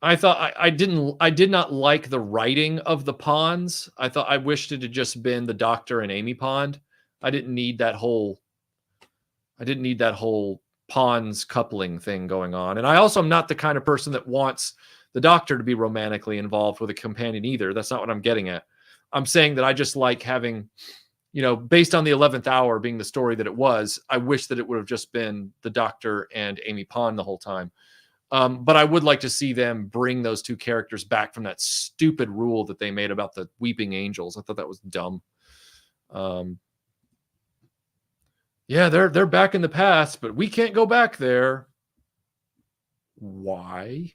I thought I did not like the writing of the Ponds. I wished it had just been the Doctor and Amy Pond. I didn't need that whole Ponds coupling thing going on. And I also am not the kind of person that wants the Doctor to be romantically involved with a companion either. That's not what I'm getting at. I'm saying that I just like having, based on the 11th Hour being the story that it was, I wish that it would have just been the Doctor and Amy Pond the whole time. But I would like to see them bring those two characters back from that stupid rule that they made about the weeping angels. I thought that was dumb. Yeah, they're back in the past, but we can't go back there. Why?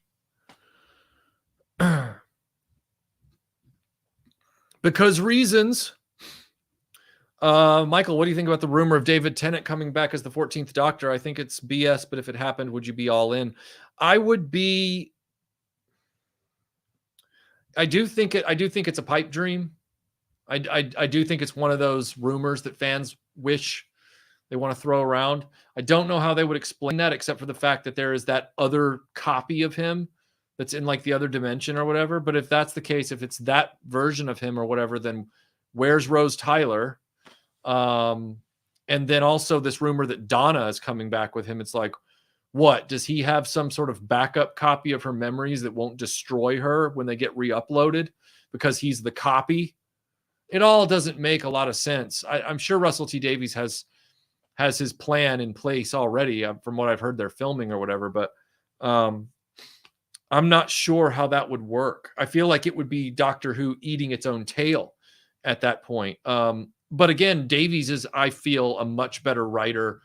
Because reasons. Michael, what do you think about the rumor of David Tennant coming back as the 14th Doctor? I think it's BS, but if it happened, would you be all in? I would be. I do think it's a pipe dream. I do think it's one of those rumors that fans wish they want to throw around. I don't know how they would explain that, except for the fact that there is that other copy of him that's in like the other dimension or whatever. But if that's the case, if it's that version of him or whatever, then where's Rose Tyler? And then also this rumor that Donna is coming back with him. It's like, what? Does he have some sort of backup copy of her memories that won't destroy her when they get re-uploaded because he's the copy? It all doesn't make a lot of sense. I'm sure Russell T Davies has his plan in place already from what I've heard they're filming or whatever, but I'm not sure how that would work. I feel like it would be Doctor Who eating its own tail at that point. But again, Davies is, I feel, a much better writer.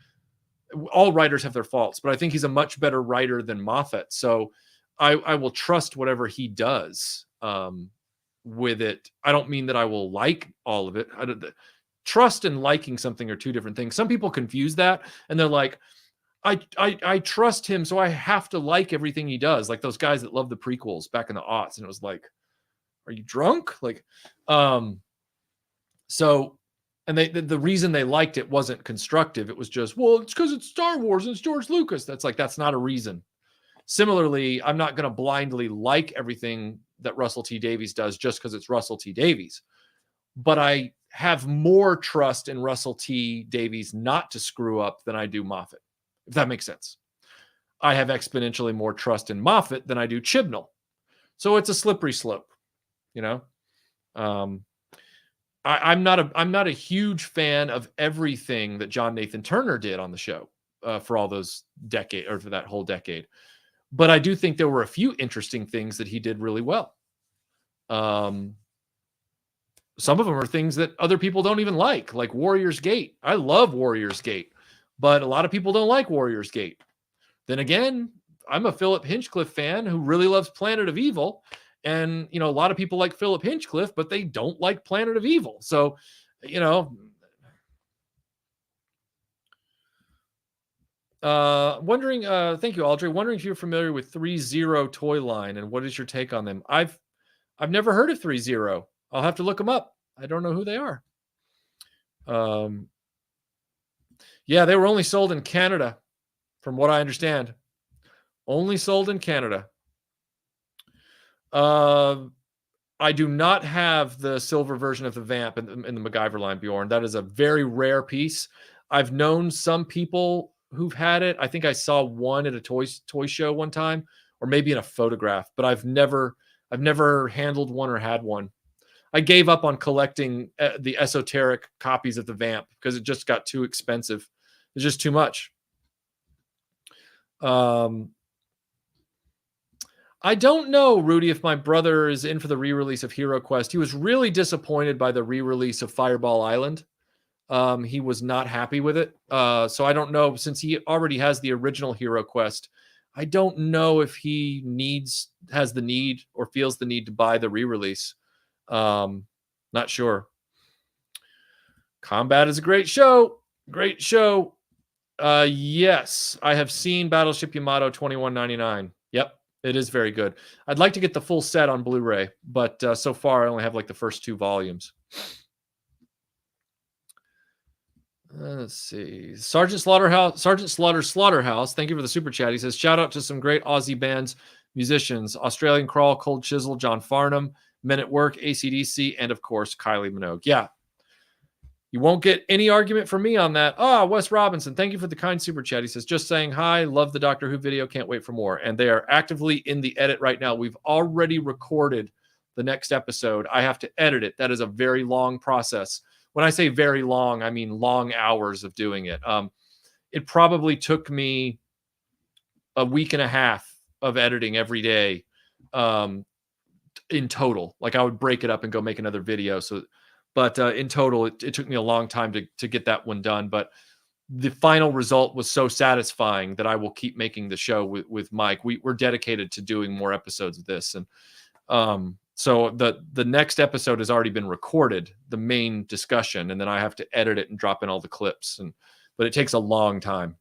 All writers have their faults, but I think he's a much better writer than Moffat. So I will trust whatever he does with it. I don't mean that I will like all of it. Trust and liking something are two different things. Some people confuse that and they're like, I trust him, so I have to like everything he does. Like those guys that love the prequels back in the aughts. And it was like, are you drunk? Like, so, and the reason they liked it wasn't constructive. It was just, well, it's because it's Star Wars and it's George Lucas. That's not a reason. Similarly, I'm not going to blindly like everything that Russell T Davies does just because it's Russell T Davies. But I have more trust in Russell T Davies not to screw up than I do Moffat, if that makes sense. I have exponentially more trust in Moffat than I do Chibnall. So it's a slippery slope, I'm not a huge fan of everything that John Nathan Turner did on the show for all those decade or for that whole decade. But I do think there were a few interesting things that he did really well. some of them are things that other people don't even like Warrior's Gate. I love Warrior's Gate, but a lot of people don't like Warrior's Gate. Then again, I'm a Philip Hinchcliffe fan who really loves Planet of Evil. And, a lot of people like Philip Hinchcliffe, but they don't like Planet of Evil. So, wondering, thank you, Audrey. Wondering if you're familiar with 3-0 toy line and what is your take on them? I've never heard of 3-0. I'll have to look them up. I don't know who they are. Yeah, they were only sold in Canada, from what I understand. Only sold in Canada. I do not have the silver version of the Vamp in the MacGyver line, Bjorn. That is a very rare piece. I've known some people who've had it. I think I saw one at a toy show one time, or maybe in a photograph, but I've never handled one or had one. I gave up on collecting the esoteric copies of the Vamp because it just got too expensive. It's just too much. I don't know, Rudy, if my brother is in for the re-release of Hero Quest. He was really disappointed by the re-release of Fireball Island. He was not happy with it. So I don't know, since he already has the original Hero Quest, I don't know if he has the need or feels the need to buy the re-release. Not sure. Combat is a great show. Great show. Yes, I have seen Battleship Yamato $21.99. Yep, it is very good. I'd like to get the full set on Blu-ray, but so far I only have like the first 2 volumes. Let's see. Sergeant Slaughter Slaughterhouse. Thank you for the super chat. He says, shout out to some great Aussie bands, musicians, Australian Crawl, Cold Chisel, John Farnham, Men at Work, AC/DC, and of course, Kylie Minogue. Yeah. You won't get any argument from me on that. Wes Robinson, thank you for the kind super chat. He says, just saying hi, love the Doctor Who video, can't wait for more. And they are actively in the edit right now. We've already recorded the next episode. I have to edit it. That is a very long process. When I say very long, I mean long hours of doing it. It probably took me a week and a half of editing every day in total. Like I would break it up and go make another video. But in total, it took me a long time to get that one done. But the final result was so satisfying that I will keep making the show with Mike. We're dedicated to doing more episodes of this. And so the next episode has already been recorded, the main discussion, and then I have to edit it and drop in all the clips. But it takes a long time.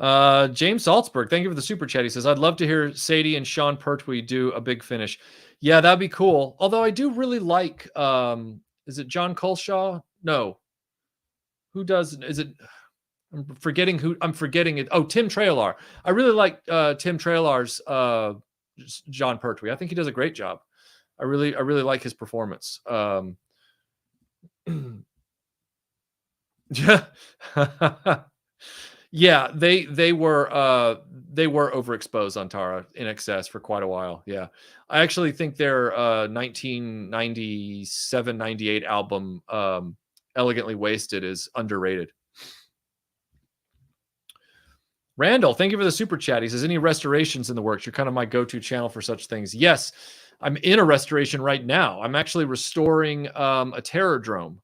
James Salzberg, thank you for the super chat. He says, I'd love to hear Sadie and Sean Pertwee do a big finish. Yeah, that'd be cool. Although I do really like, is it John Culshaw? No. Who does, is it, I'm forgetting it. Oh, Tim Trailar. I really like Tim Trailar's John Pertwee. I think he does a great job. I really like his performance. Yeah. Yeah, they were overexposed on Tara in excess for quite a while. Yeah. I actually think their 1997-98 album Elegantly Wasted is underrated. Randall, thank you for the super chat. He says, any restorations in the works? You're kind of my go-to channel for such things. Yes, I'm in a restoration right now. I'm actually restoring a Terrordrome.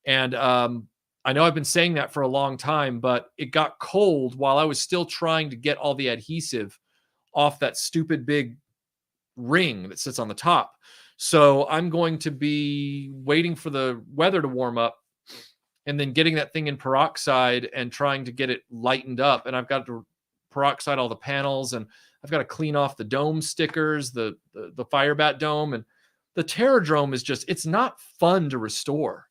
And I know I've been saying that for a long time, but it got cold while I was still trying to get all the adhesive off that stupid big ring that sits on the top. So I'm going to be waiting for the weather to warm up and then getting that thing in peroxide and trying to get it lightened up. And I've got to peroxide all the panels, and I've got to clean off the dome stickers, the Firebat dome. And the Terrordrome is just, it's not fun to restore.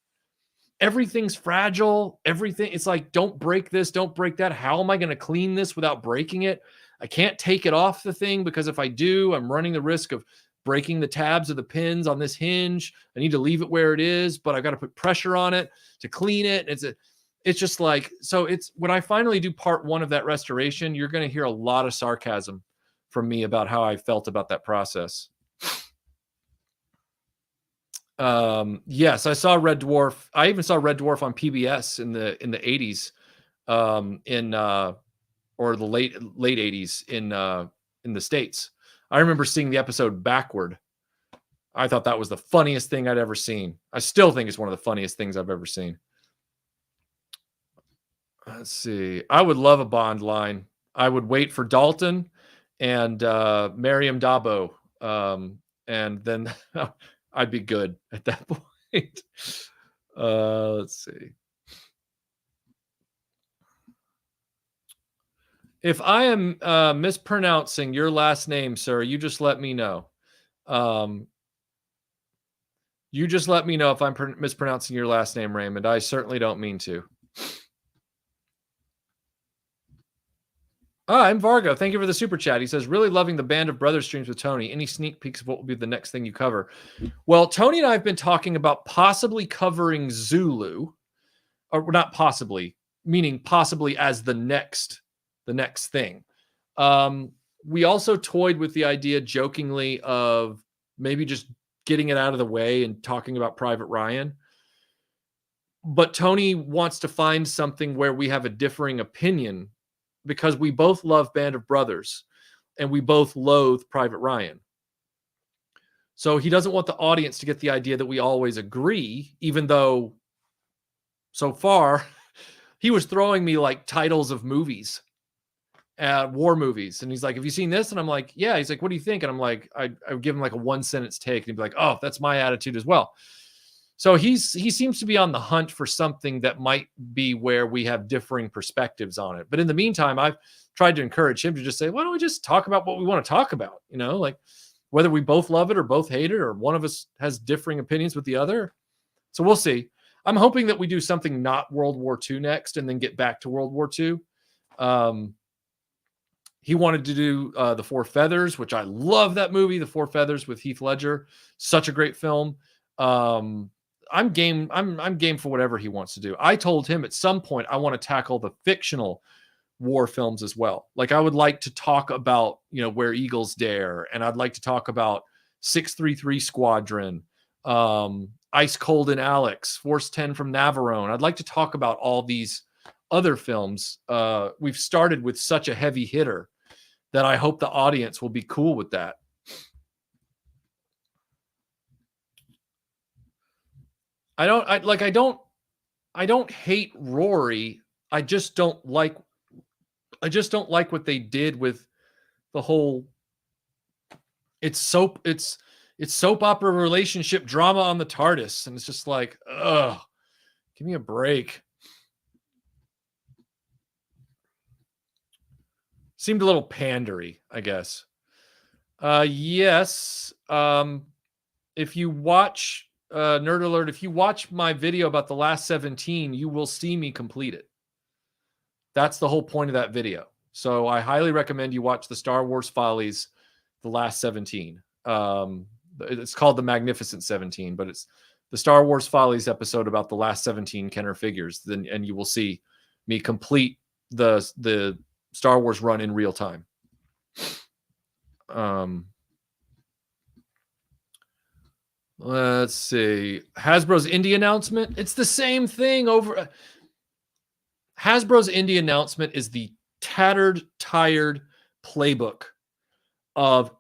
Everything's fragile. Everything. It's like, don't break this. Don't break that. How am I going to clean this without breaking it? I can't take it off the thing because if I do, I'm running the risk of breaking the tabs of the pins on this hinge. I need to leave it where it is, but I've got to put pressure on it to clean it. It's just like, so it's when I finally do part 1 of that restoration, you're going to hear a lot of sarcasm from me about how I felt about that process. Yes, I saw Red Dwarf. I even saw Red Dwarf on PBS in the 80s, or the late 80s in the States. I remember seeing the episode backward. I thought that was the funniest thing I'd ever seen. I still think it's one of the funniest things I've ever seen. Let's see. I would love a Bond line. I would wait for Dalton and Mariam Dabo. And then I'd be good at that point. Let's see. If I am mispronouncing your last name, sir, you just let me know. You just let me know if I'm mispronouncing your last name, Raymond. I certainly don't mean to. I'm Vargo. Thank you for the super chat. He says, really loving the Band of Brothers streams with Tony. Any sneak peeks of what will be the next thing you cover? Well, Tony and I have been talking about possibly covering Zulu, or not possibly, meaning possibly as the next thing. We also toyed with the idea jokingly of maybe just getting it out of the way and talking about Private Ryan. But Tony wants to find something where we have a differing opinion, because we both love Band of Brothers and we both loathe Private Ryan. So he doesn't want the audience to get the idea that we always agree, even though so far he was throwing me like titles of movies, war movies. And he's like, have you seen this? And I'm like, yeah. He's like, what do you think? And I'm like, I would give him like a 1-sentence take, and he'd be like, oh, that's my attitude as well. So he seems to be on the hunt for something that might be where we have differing perspectives on it. But in the meantime, I've tried to encourage him to just say, why don't we just talk about what we want to talk about? You know, like whether we both love it or both hate it, or one of us has differing opinions with the other. So we'll see. I'm hoping that we do something not World War II next and then get back to World War II. He wanted to do The Four Feathers, which I love that movie, The Four Feathers with Heath Ledger. Such a great film. I'm game. I'm game for whatever he wants to do. I told him at some point I want to tackle the fictional war films as well. Like I would like to talk about, you know, Where Eagles Dare, and I'd like to talk about 633 Squadron, Ice Cold and Alex, Force 10 from Navarone. I'd like to talk about all these other films. We've started with such a heavy hitter that I hope the audience will be cool with that. I don't hate Rory. I just don't like what they did with the whole it's soap opera relationship drama on the TARDIS, and it's just like, ugh, give me a break. Seemed a little pandery, I guess. Yes. If you watch Nerd Alert, if you watch my video about The Last 17, you will see me complete it. That's the whole point of that video. So I highly recommend you watch the Star Wars Follies, The Last 17. It's called The Magnificent 17, but it's the Star Wars Follies episode about the last 17 Kenner figures. And you will see me complete the Star Wars run in real time. Let's see. Hasbro's indie announcement. It's the same thing over. Hasbro's indie announcement is the tattered, tired playbook of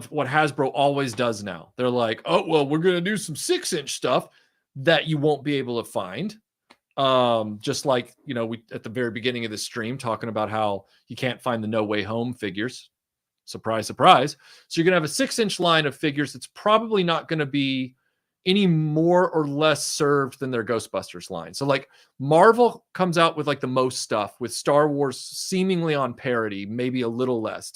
what Hasbro always does now. They're like, oh, well, we're going to do some 6-inch stuff that you won't be able to find. Just like, you know, we at the very beginning of the stream talking about how you can't find the No Way Home figures. Surprise, surprise. So you're going to have a 6-inch line of figures that's probably not going to be any more or less served than their Ghostbusters line. So like Marvel comes out with like the most stuff, with Star Wars seemingly on parity, maybe a little less.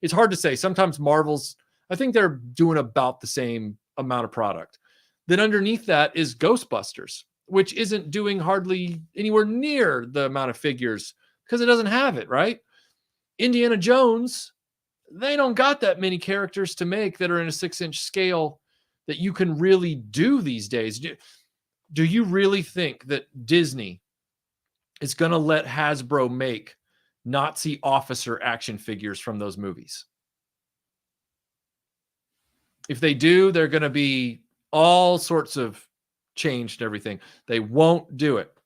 It's hard to say. Sometimes Marvel's, I think they're doing about the same amount of product. Then underneath that is Ghostbusters, which isn't doing hardly anywhere near the amount of figures because it doesn't have it, right? Indiana Jones, they don't got that many characters to make that are in a 6-inch scale that you can really do these days. Do you really think that Disney is going to let Hasbro make Nazi officer action figures from those movies? If they do, they're going to be all sorts of changed everything. They won't do it.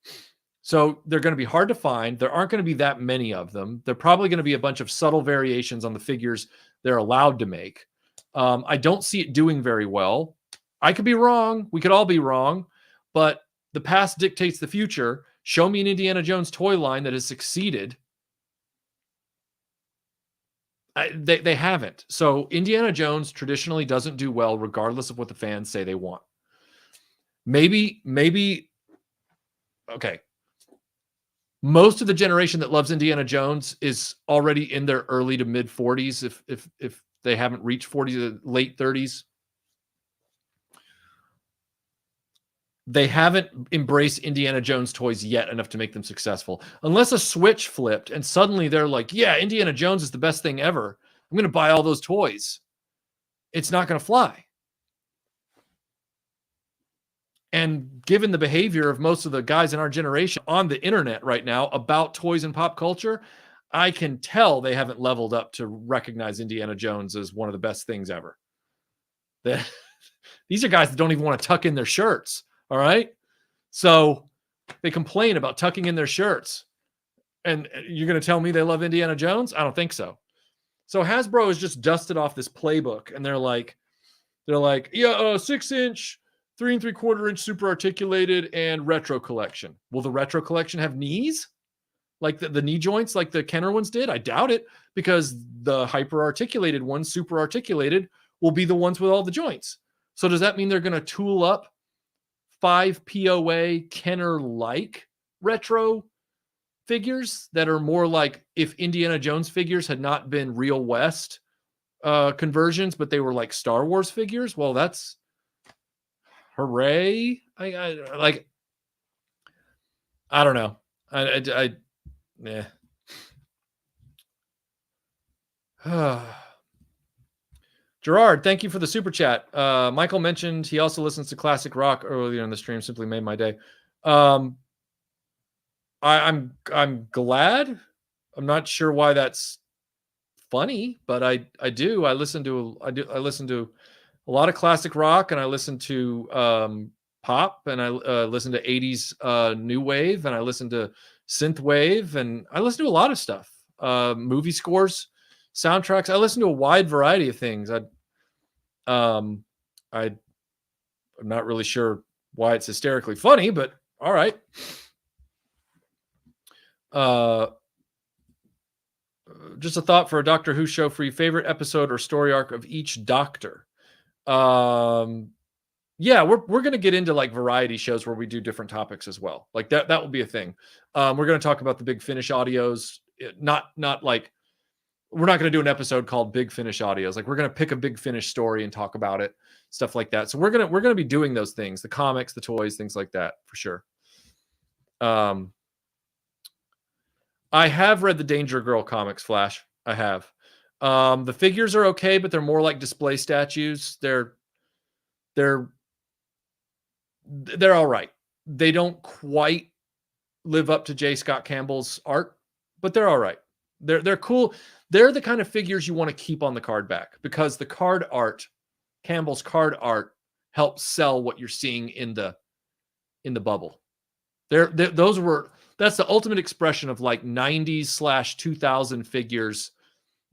So they're going to be hard to find. There aren't going to be that many of them. They're probably going to be a bunch of subtle variations on the figures they're allowed to make. I don't see it doing very well. I could be wrong. We could all be wrong, but the past dictates the future. Show me an Indiana Jones toy line that has succeeded. They haven't. So Indiana Jones traditionally doesn't do well, regardless of what the fans say they want. Maybe, okay. Most of the generation that loves Indiana Jones is already in their early to mid 40s, if they haven't reached 40, late 30s. They haven't embraced Indiana Jones toys yet enough to make them successful. Unless a switch flipped and suddenly they're like, yeah, Indiana Jones is the best thing ever. I'm going to buy all those toys. It's not going to fly. And given the behavior of most of the guys in our generation on the internet right now about toys and pop culture, I can tell they haven't leveled up to recognize Indiana Jones as one of the best things ever. These are guys that don't even want to tuck in their shirts. All right. So they complain about tucking in their shirts. And you're going to tell me they love Indiana Jones? I don't think so. So Hasbro has just dusted off this playbook and they're like, yeah, 6-inch, 3 3/4-inch super articulated and retro collection. Will the retro collection have knees? Like the knee joints like the Kenner ones did? I doubt it, because the hyper articulated ones, super articulated, will be the ones with all the joints. So does that mean they're going to tool up 5 POA Kenner-like retro figures that are more like if Indiana Jones figures had not been Real West conversions, but they were like Star Wars figures? Well, that's hooray. I don't know. Gerard, thank you for the super chat. Michael mentioned he also listens to classic rock earlier in the stream. Simply made my day. I'm glad. I'm not sure why that's funny, but I do. I listen to a lot of classic rock, and I listen to pop, and I listen to 80s new wave, and I listen to synth wave, and I listen to a lot of stuff. Movie scores, soundtracks. I listen to a wide variety of things. I'm not really sure why it's hysterically funny, but all right. Just a thought for a Doctor Who show for your favorite episode or story arc of each Doctor. Yeah, we're going to get into like variety shows where we do different topics as well. Like that will be a thing. We're going to talk about the Big Finish audios, not like we're not going to do an episode called Big Finish audios. Like we're going to pick a Big Finish story and talk about it, stuff like that. So we're going to be doing those things, the comics, the toys, things like that for sure. I have read the Danger Girl comics, Flash. I have. The figures are okay, but they're more like display statues. They're all right. They don't quite live up to J. Scott Campbell's art, but they're all right. They're cool. They're the kind of figures you want to keep on the card back, because the card art, Campbell's card art, helps sell what you're seeing in the bubble. That's the ultimate expression of like 90s/2000 figures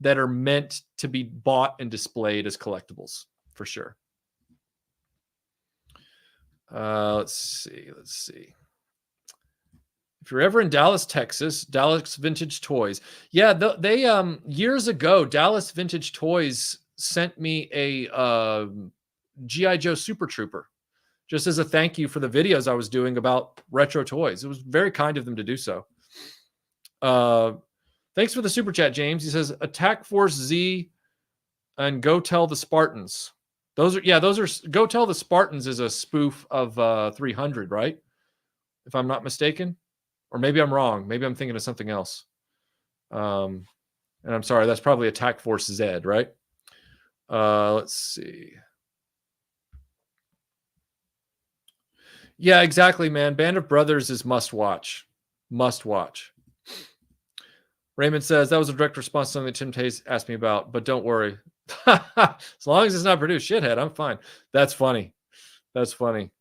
that are meant to be bought and displayed as collectibles for sure. Let's see. If you're ever in Dallas, Texas, Dallas Vintage Toys. Yeah, they years ago, Dallas Vintage Toys sent me a G.I. Joe Super Trooper, just as a thank you for the videos I was doing about retro toys. It was very kind of them to do so. Thanks for the super chat, James. He says, Attack Force Z and Go Tell the Spartans. Those are Go Tell the Spartans is a spoof of 300, right? If I'm not mistaken. Or maybe I'm wrong. Maybe I'm thinking of something else. And I'm sorry, that's probably Attack Force Z, right? Let's see. Yeah, exactly, man. Band of Brothers is must watch. Must watch. Raymond says, that was a direct response to something that Tim Tays asked me about, but don't worry. As long as it's not produced shithead, I'm fine. That's funny. That's funny.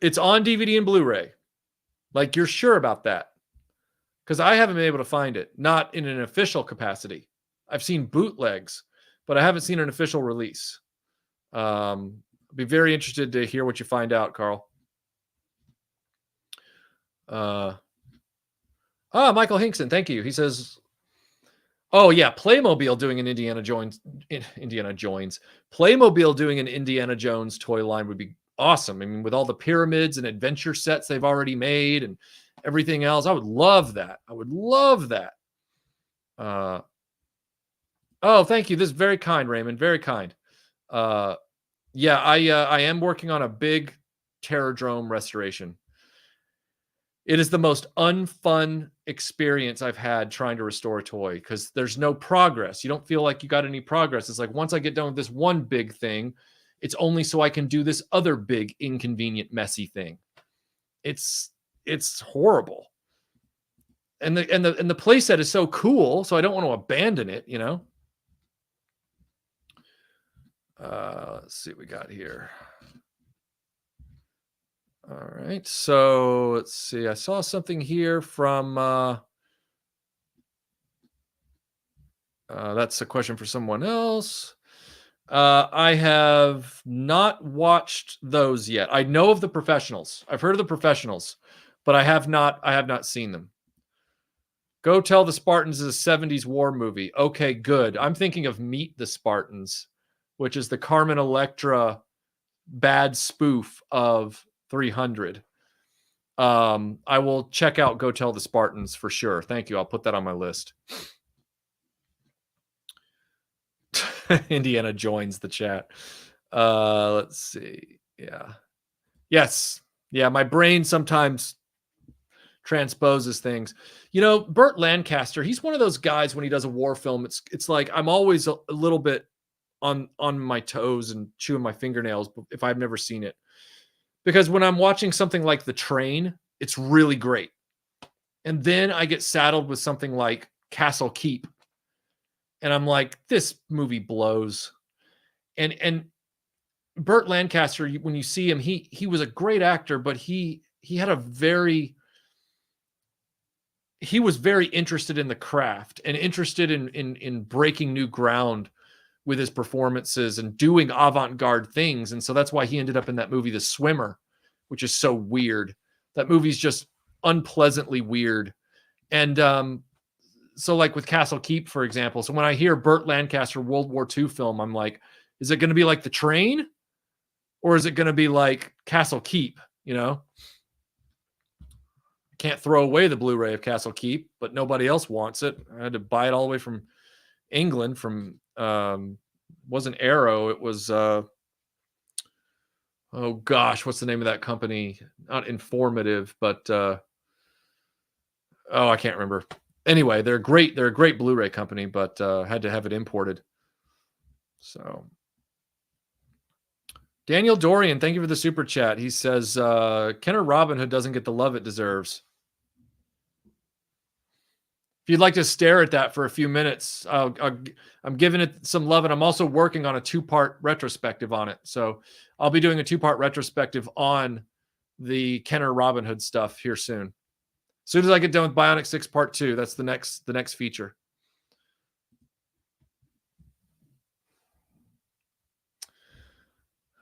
It's on DVD and Blu-ray. Like, you're sure about that? Because I haven't been able to find it. Not in an official capacity. I've seen bootlegs, but I haven't seen an official release. Be very interested to hear what you find out, Carl. Michael Hinkson, thank you. He says, oh yeah, Playmobil doing an Indiana Jones. Playmobil doing an Indiana Jones toy line would be awesome. I mean, with all the pyramids and adventure sets they've already made and everything else, I would love that. I would love that. Oh, thank you. This is very kind, Raymond. Very kind. Yeah, I am working on a big Terrordrome restoration. It is the most unfun experience I've had trying to restore a toy because there's no progress. You don't feel like you got any progress. It's like once I get done with this one big thing, it's only so I can do this other big, inconvenient, messy thing. It's horrible. And the playset is so cool, so I don't want to abandon it, you know. Let's see what we got here. All right, so let's see. I saw something here from that's a question for someone else. I have not watched those yet. I know of The Professionals. I've heard of The Professionals, but I have not seen them. Go Tell the Spartans is a 70s war movie. Okay, good. I'm thinking of Meet the Spartans, which is the Carmen Electra bad spoof of 300. I will check out Go Tell the Spartans for sure. Thank you. I'll put that on my list. Indiana joins the chat. Let's see. Yeah. Yes. Yeah, my brain sometimes transposes things. You know, Burt Lancaster, he's one of those guys when he does a war film, it's like I'm always a little bit on my toes and chewing my fingernails if I've never seen it. Because when I'm watching something like The Train, it's really great. And then I get saddled with something like Castle Keep. And I'm like, this movie blows. And Burt Lancaster, when you see him, he was a great actor, but he was very interested in the craft and interested in breaking new ground with his performances and doing avant-garde things. And so that's why he ended up in that movie, The Swimmer, which is so weird. That movie's just unpleasantly weird. And so like with Castle Keep, for example, so when I hear Burt Lancaster World War II film, I'm like, is it going to be like The Train? Or is it going to be like Castle Keep, you know? I can't throw away the Blu-ray of Castle Keep, but nobody else wants it. I had to buy it all the way from England from wasn't Arrow, it was oh gosh, what's the name of that company? Not Informative, but I can't remember. Anyway, they're a great Blu-ray company, but had to have it imported. So Daniel Dorian, thank you for the super chat. He says Kenner Robin Hood doesn't get the love it deserves. If you'd like to stare at that for a few minutes, I'm giving it some love, and I'm also working on a 2-part retrospective on it. So I'll be doing a 2-part retrospective on the Kenner Robin Hood stuff here soon. As soon as I get done with Bionic 6 Part 2, that's the next feature.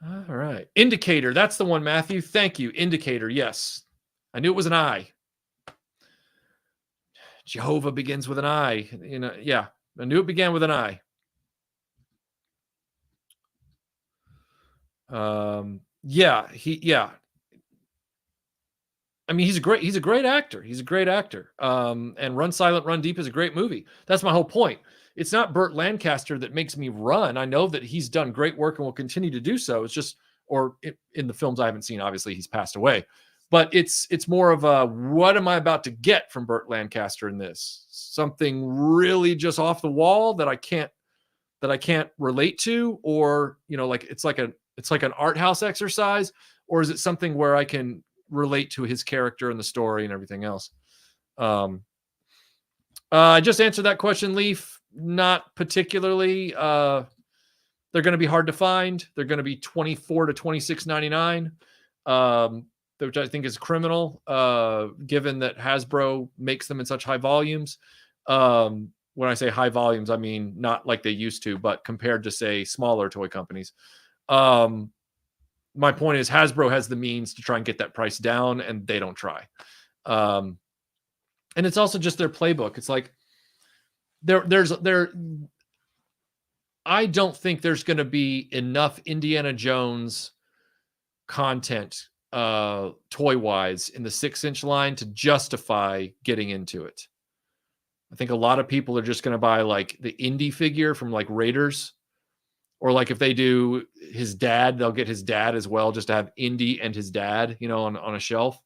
All right. Indicator, that's the one, Matthew. Thank you. Indicator, yes. I knew it was an I. Jehovah begins with an I. You know, yeah. I knew it began with an I. Yeah. I mean, he's a great actor. He's a great actor. And Run Silent, Run Deep is a great movie. That's my whole point. It's not Burt Lancaster that makes me run. I know that he's done great work and will continue to do so. It's just, or in the films I haven't seen, obviously he's passed away. But it's more of a, what am I about to get from Burt Lancaster in this? Something really just off the wall that I can't relate to, or you know, like it's like an art house exercise, or is it something where I can relate to his character and the story and everything else? I just answered that question, Leaf. Not particularly. They're going to be hard to find. They're going to be $24 to $26.99. Which I think is criminal, given that Hasbro makes them in such high volumes. when I say high volumes, I mean not like they used to, but compared to, say, smaller toy companies. My point is Hasbro has the means to try and get that price down, and they don't try. And it's also just their playbook. It's like I don't think there's going to be enough Indiana Jones content toy wise in the 6-inch line to justify getting into it. I think a lot of people are just going to buy like the Indy figure from like Raiders, or like if they do his dad, they'll get his dad as well, just to have Indy and his dad, on a shelf,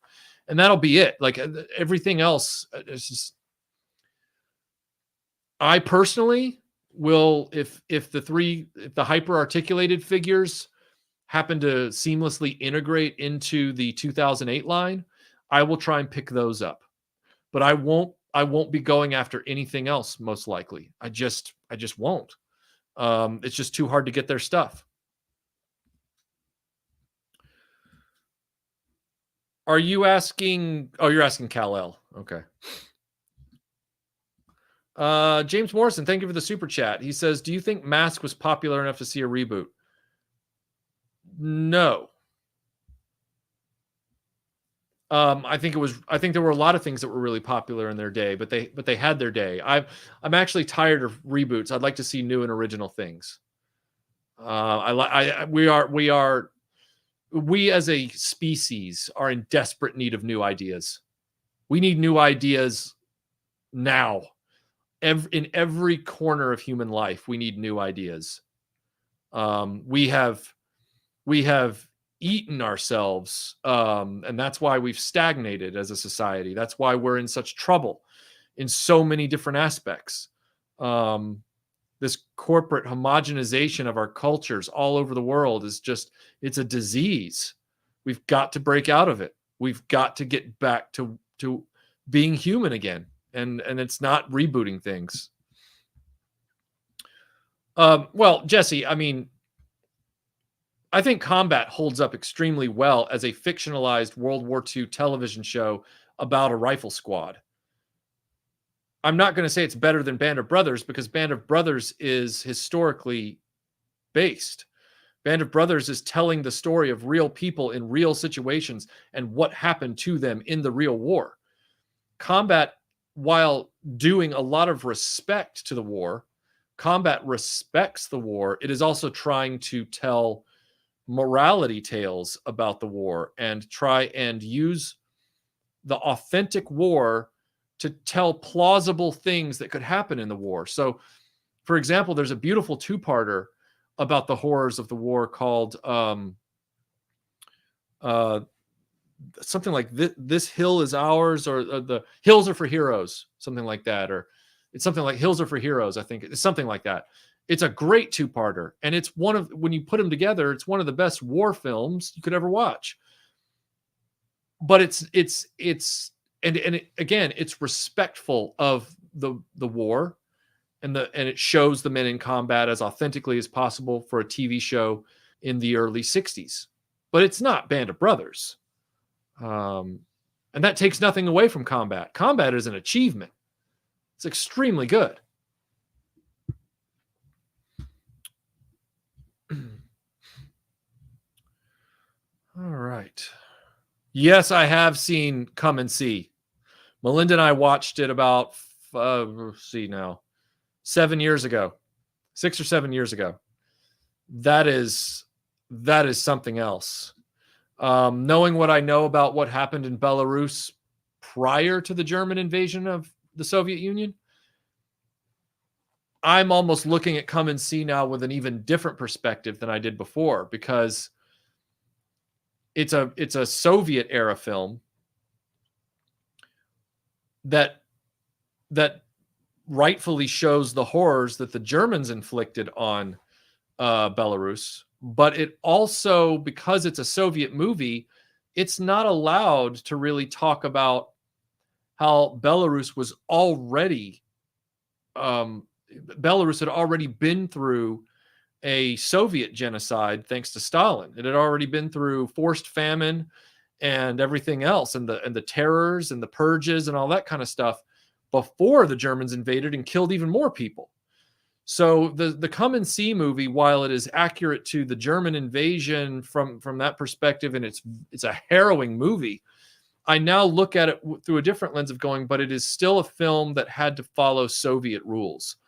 and that'll be it. Like everything else, it's just. I personally will, if the hyper articulated figures happen to seamlessly integrate into the 2008 line, I will try and pick those up. But I won't be going after anything else, most likely. I just won't. It's just too hard to get their stuff. Are you asking? Oh, you're asking Kal-El. Okay. James Morrison, thank you for the super chat. He says, do you think Mask was popular enough to see a reboot? No. I think there were a lot of things that were really popular in their day, but they had their day. I'm actually tired of reboots. I'd like to see new and original things. We as a species are in desperate need of new ideas. We need new ideas now. In every corner of human life, we need new ideas. We have eaten ourselves, and that's why we've stagnated as a society. That's why we're in such trouble in so many different aspects. This corporate homogenization of our cultures all over the world it's a disease. We've got to break out of it. We've got to get back to being human again. And it's not rebooting things. Well, Jesse, I mean, I think Combat holds up extremely well as a fictionalized World War II television show about a rifle squad. I'm not going to say it's better than Band of Brothers, because Band of Brothers is historically based. Band of Brothers is telling the story of real people in real situations and what happened to them in the real war. Combat, while doing a lot of respect to the war, Combat respects the war. It is also trying to tell morality tales about the war and try and use the authentic war to tell plausible things that could happen in the war. So, for example, there's a beautiful two-parter about the horrors of the war called something like this hill is ours, or the hills are for heroes, something like that, or it's something like Hills Are for Heroes. I think it's something like that. It's a great two-parter, and it's when you put them together, it's one of the best war films you could ever watch. But again, it's respectful of the war, and it shows the men in combat as authentically as possible for a TV show in the early 60s. But it's not Band of Brothers. And that takes nothing away from Combat. Combat is an achievement. It's extremely good. All right. Yes, I have seen Come and See. Melinda and I watched it about, 7 years ago. 6 or 7 years ago. That is something else. Knowing what I know about what happened in Belarus prior to the German invasion of the Soviet Union, I'm almost looking at Come and See now with an even different perspective than I did before, because it's a Soviet era film that rightfully shows the horrors that the Germans inflicted on Belarus. But it also, because it's a Soviet movie, it's not allowed to really talk about how Belarus was already, Belarus had already been through a Soviet genocide thanks to Stalin. It had already been through forced famine and everything else, and the terrors and the purges and all that kind of stuff. before the Germans invaded and killed even more people. So the Come and See movie, while it is accurate to the German invasion from that perspective, and it's a harrowing movie, I now look at it through a different lens of going, but it is still a film that had to follow Soviet rules.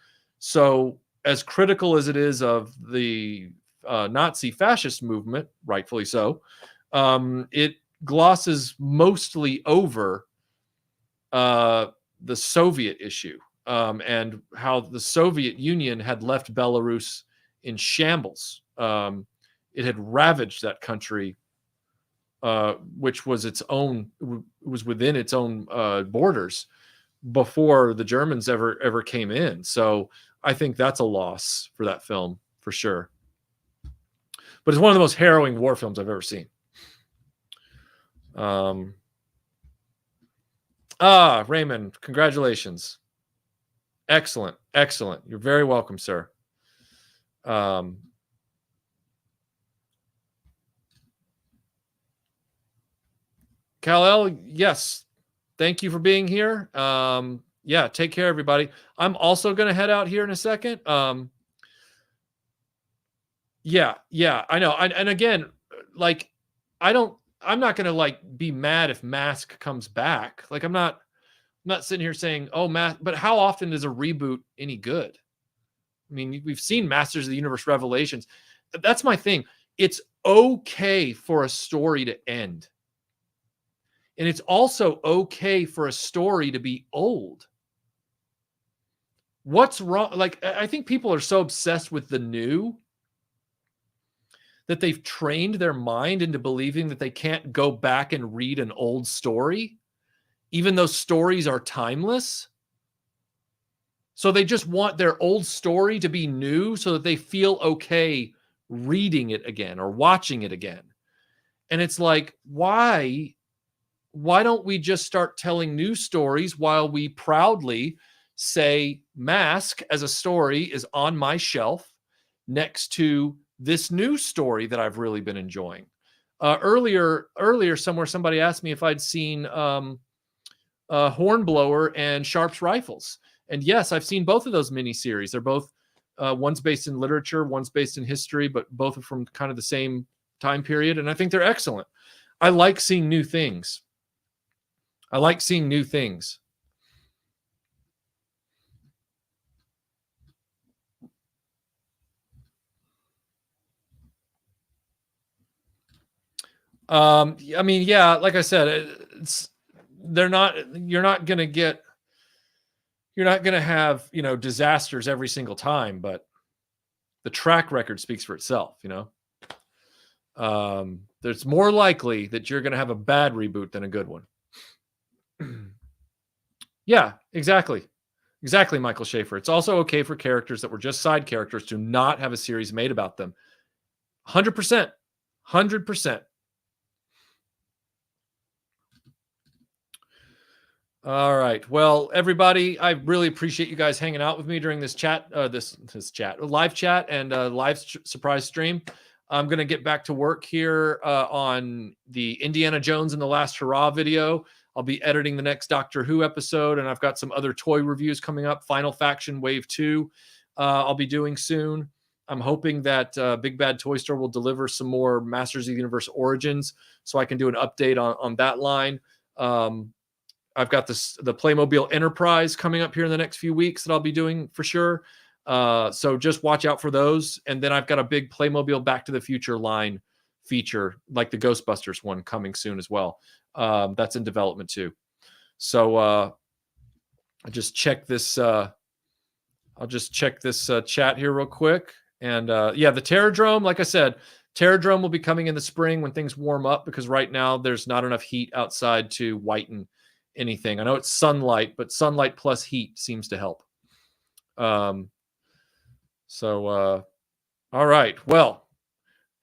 So as critical as it is of the Nazi fascist movement, rightfully so, it glosses mostly over the Soviet issue. And how the Soviet Union had left Belarus in shambles. It had ravaged that country, which was was within its own borders before the Germans ever came in. So I think that's a loss for that film for sure. But it's one of the most harrowing war films I've ever seen. Raymond, congratulations. Excellent. Excellent. You're very welcome, sir. Kal-El, yes. Thank you for being here. Yeah, take care, everybody. I'm also going to head out here in a second. Yeah, I know. And again, like, I'm not going to like be mad if Mask comes back. Like, I'm not sitting here saying, oh, but how often is a reboot any good? I mean, we've seen Masters of the Universe Revelations. That's my thing. It's okay for a story to end. And it's also okay for a story to be old. What's wrong? Like, I think people are so obsessed with the new that they've trained their mind into believing that they can't go back and read an old story, even though stories are timeless. So they just want their old story to be new so that they feel okay reading it again or watching it again. And it's like, why don't we just start telling new stories while we proudly say Mask as a story is on my shelf next to this new story that I've really been enjoying? Earlier somewhere, somebody asked me if I'd seen Hornblower and Sharp's Rifles. And yes, I've seen both of those miniseries. They're both, one's based in literature, one's based in history, but both are from kind of the same time period. And I think they're excellent. I like seeing new things. I mean, yeah, like I said, you're not going to have, disasters every single time, but the track record speaks for itself, There's more likely that you're going to have a bad reboot than a good one. Yeah, exactly. Exactly, Michael Schaefer. It's also okay for characters that were just side characters to not have a series made about them. 100%. 100%. All right. Well, everybody, I really appreciate you guys hanging out with me during this chat, this live chat and live surprise stream. I'm going to get back to work here on the Indiana Jones and the Last Hurrah video. I'll be editing the next Doctor Who episode, and I've got some other toy reviews coming up. Final Faction Wave 2 I'll be doing soon. I'm hoping that Big Bad Toy Store will deliver some more Masters of the Universe Origins so I can do an update on that line. I've got the Playmobil Enterprise coming up here in the next few weeks that I'll be doing for sure. So just watch out for those. And then I've got a big Playmobil Back to the Future line feature, like the Ghostbusters one, coming soon as well. That's in development too. So I just check this. I'll just check this chat here real quick. And yeah, the Terradrome, like I said, Terradrome will be coming in the spring when things warm up, because right now there's not enough heat outside to whiten anything. I know it's sunlight, but sunlight plus heat seems to help. All right. Well,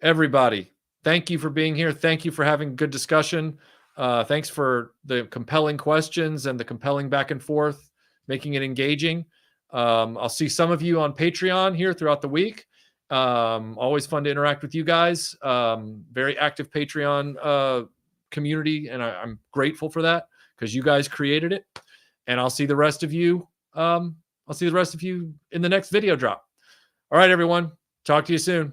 everybody, thank you for being here. Thank you for having good discussion. Thanks for the compelling questions and the compelling back and forth, making it engaging. I'll see some of you on Patreon here throughout the week. Always fun to interact with you guys. Very active Patreon community, and I'm grateful for that, because you guys created it. And I'll see the rest of you. I'll see the rest of you in the next video drop. All right, everyone. Talk to you soon.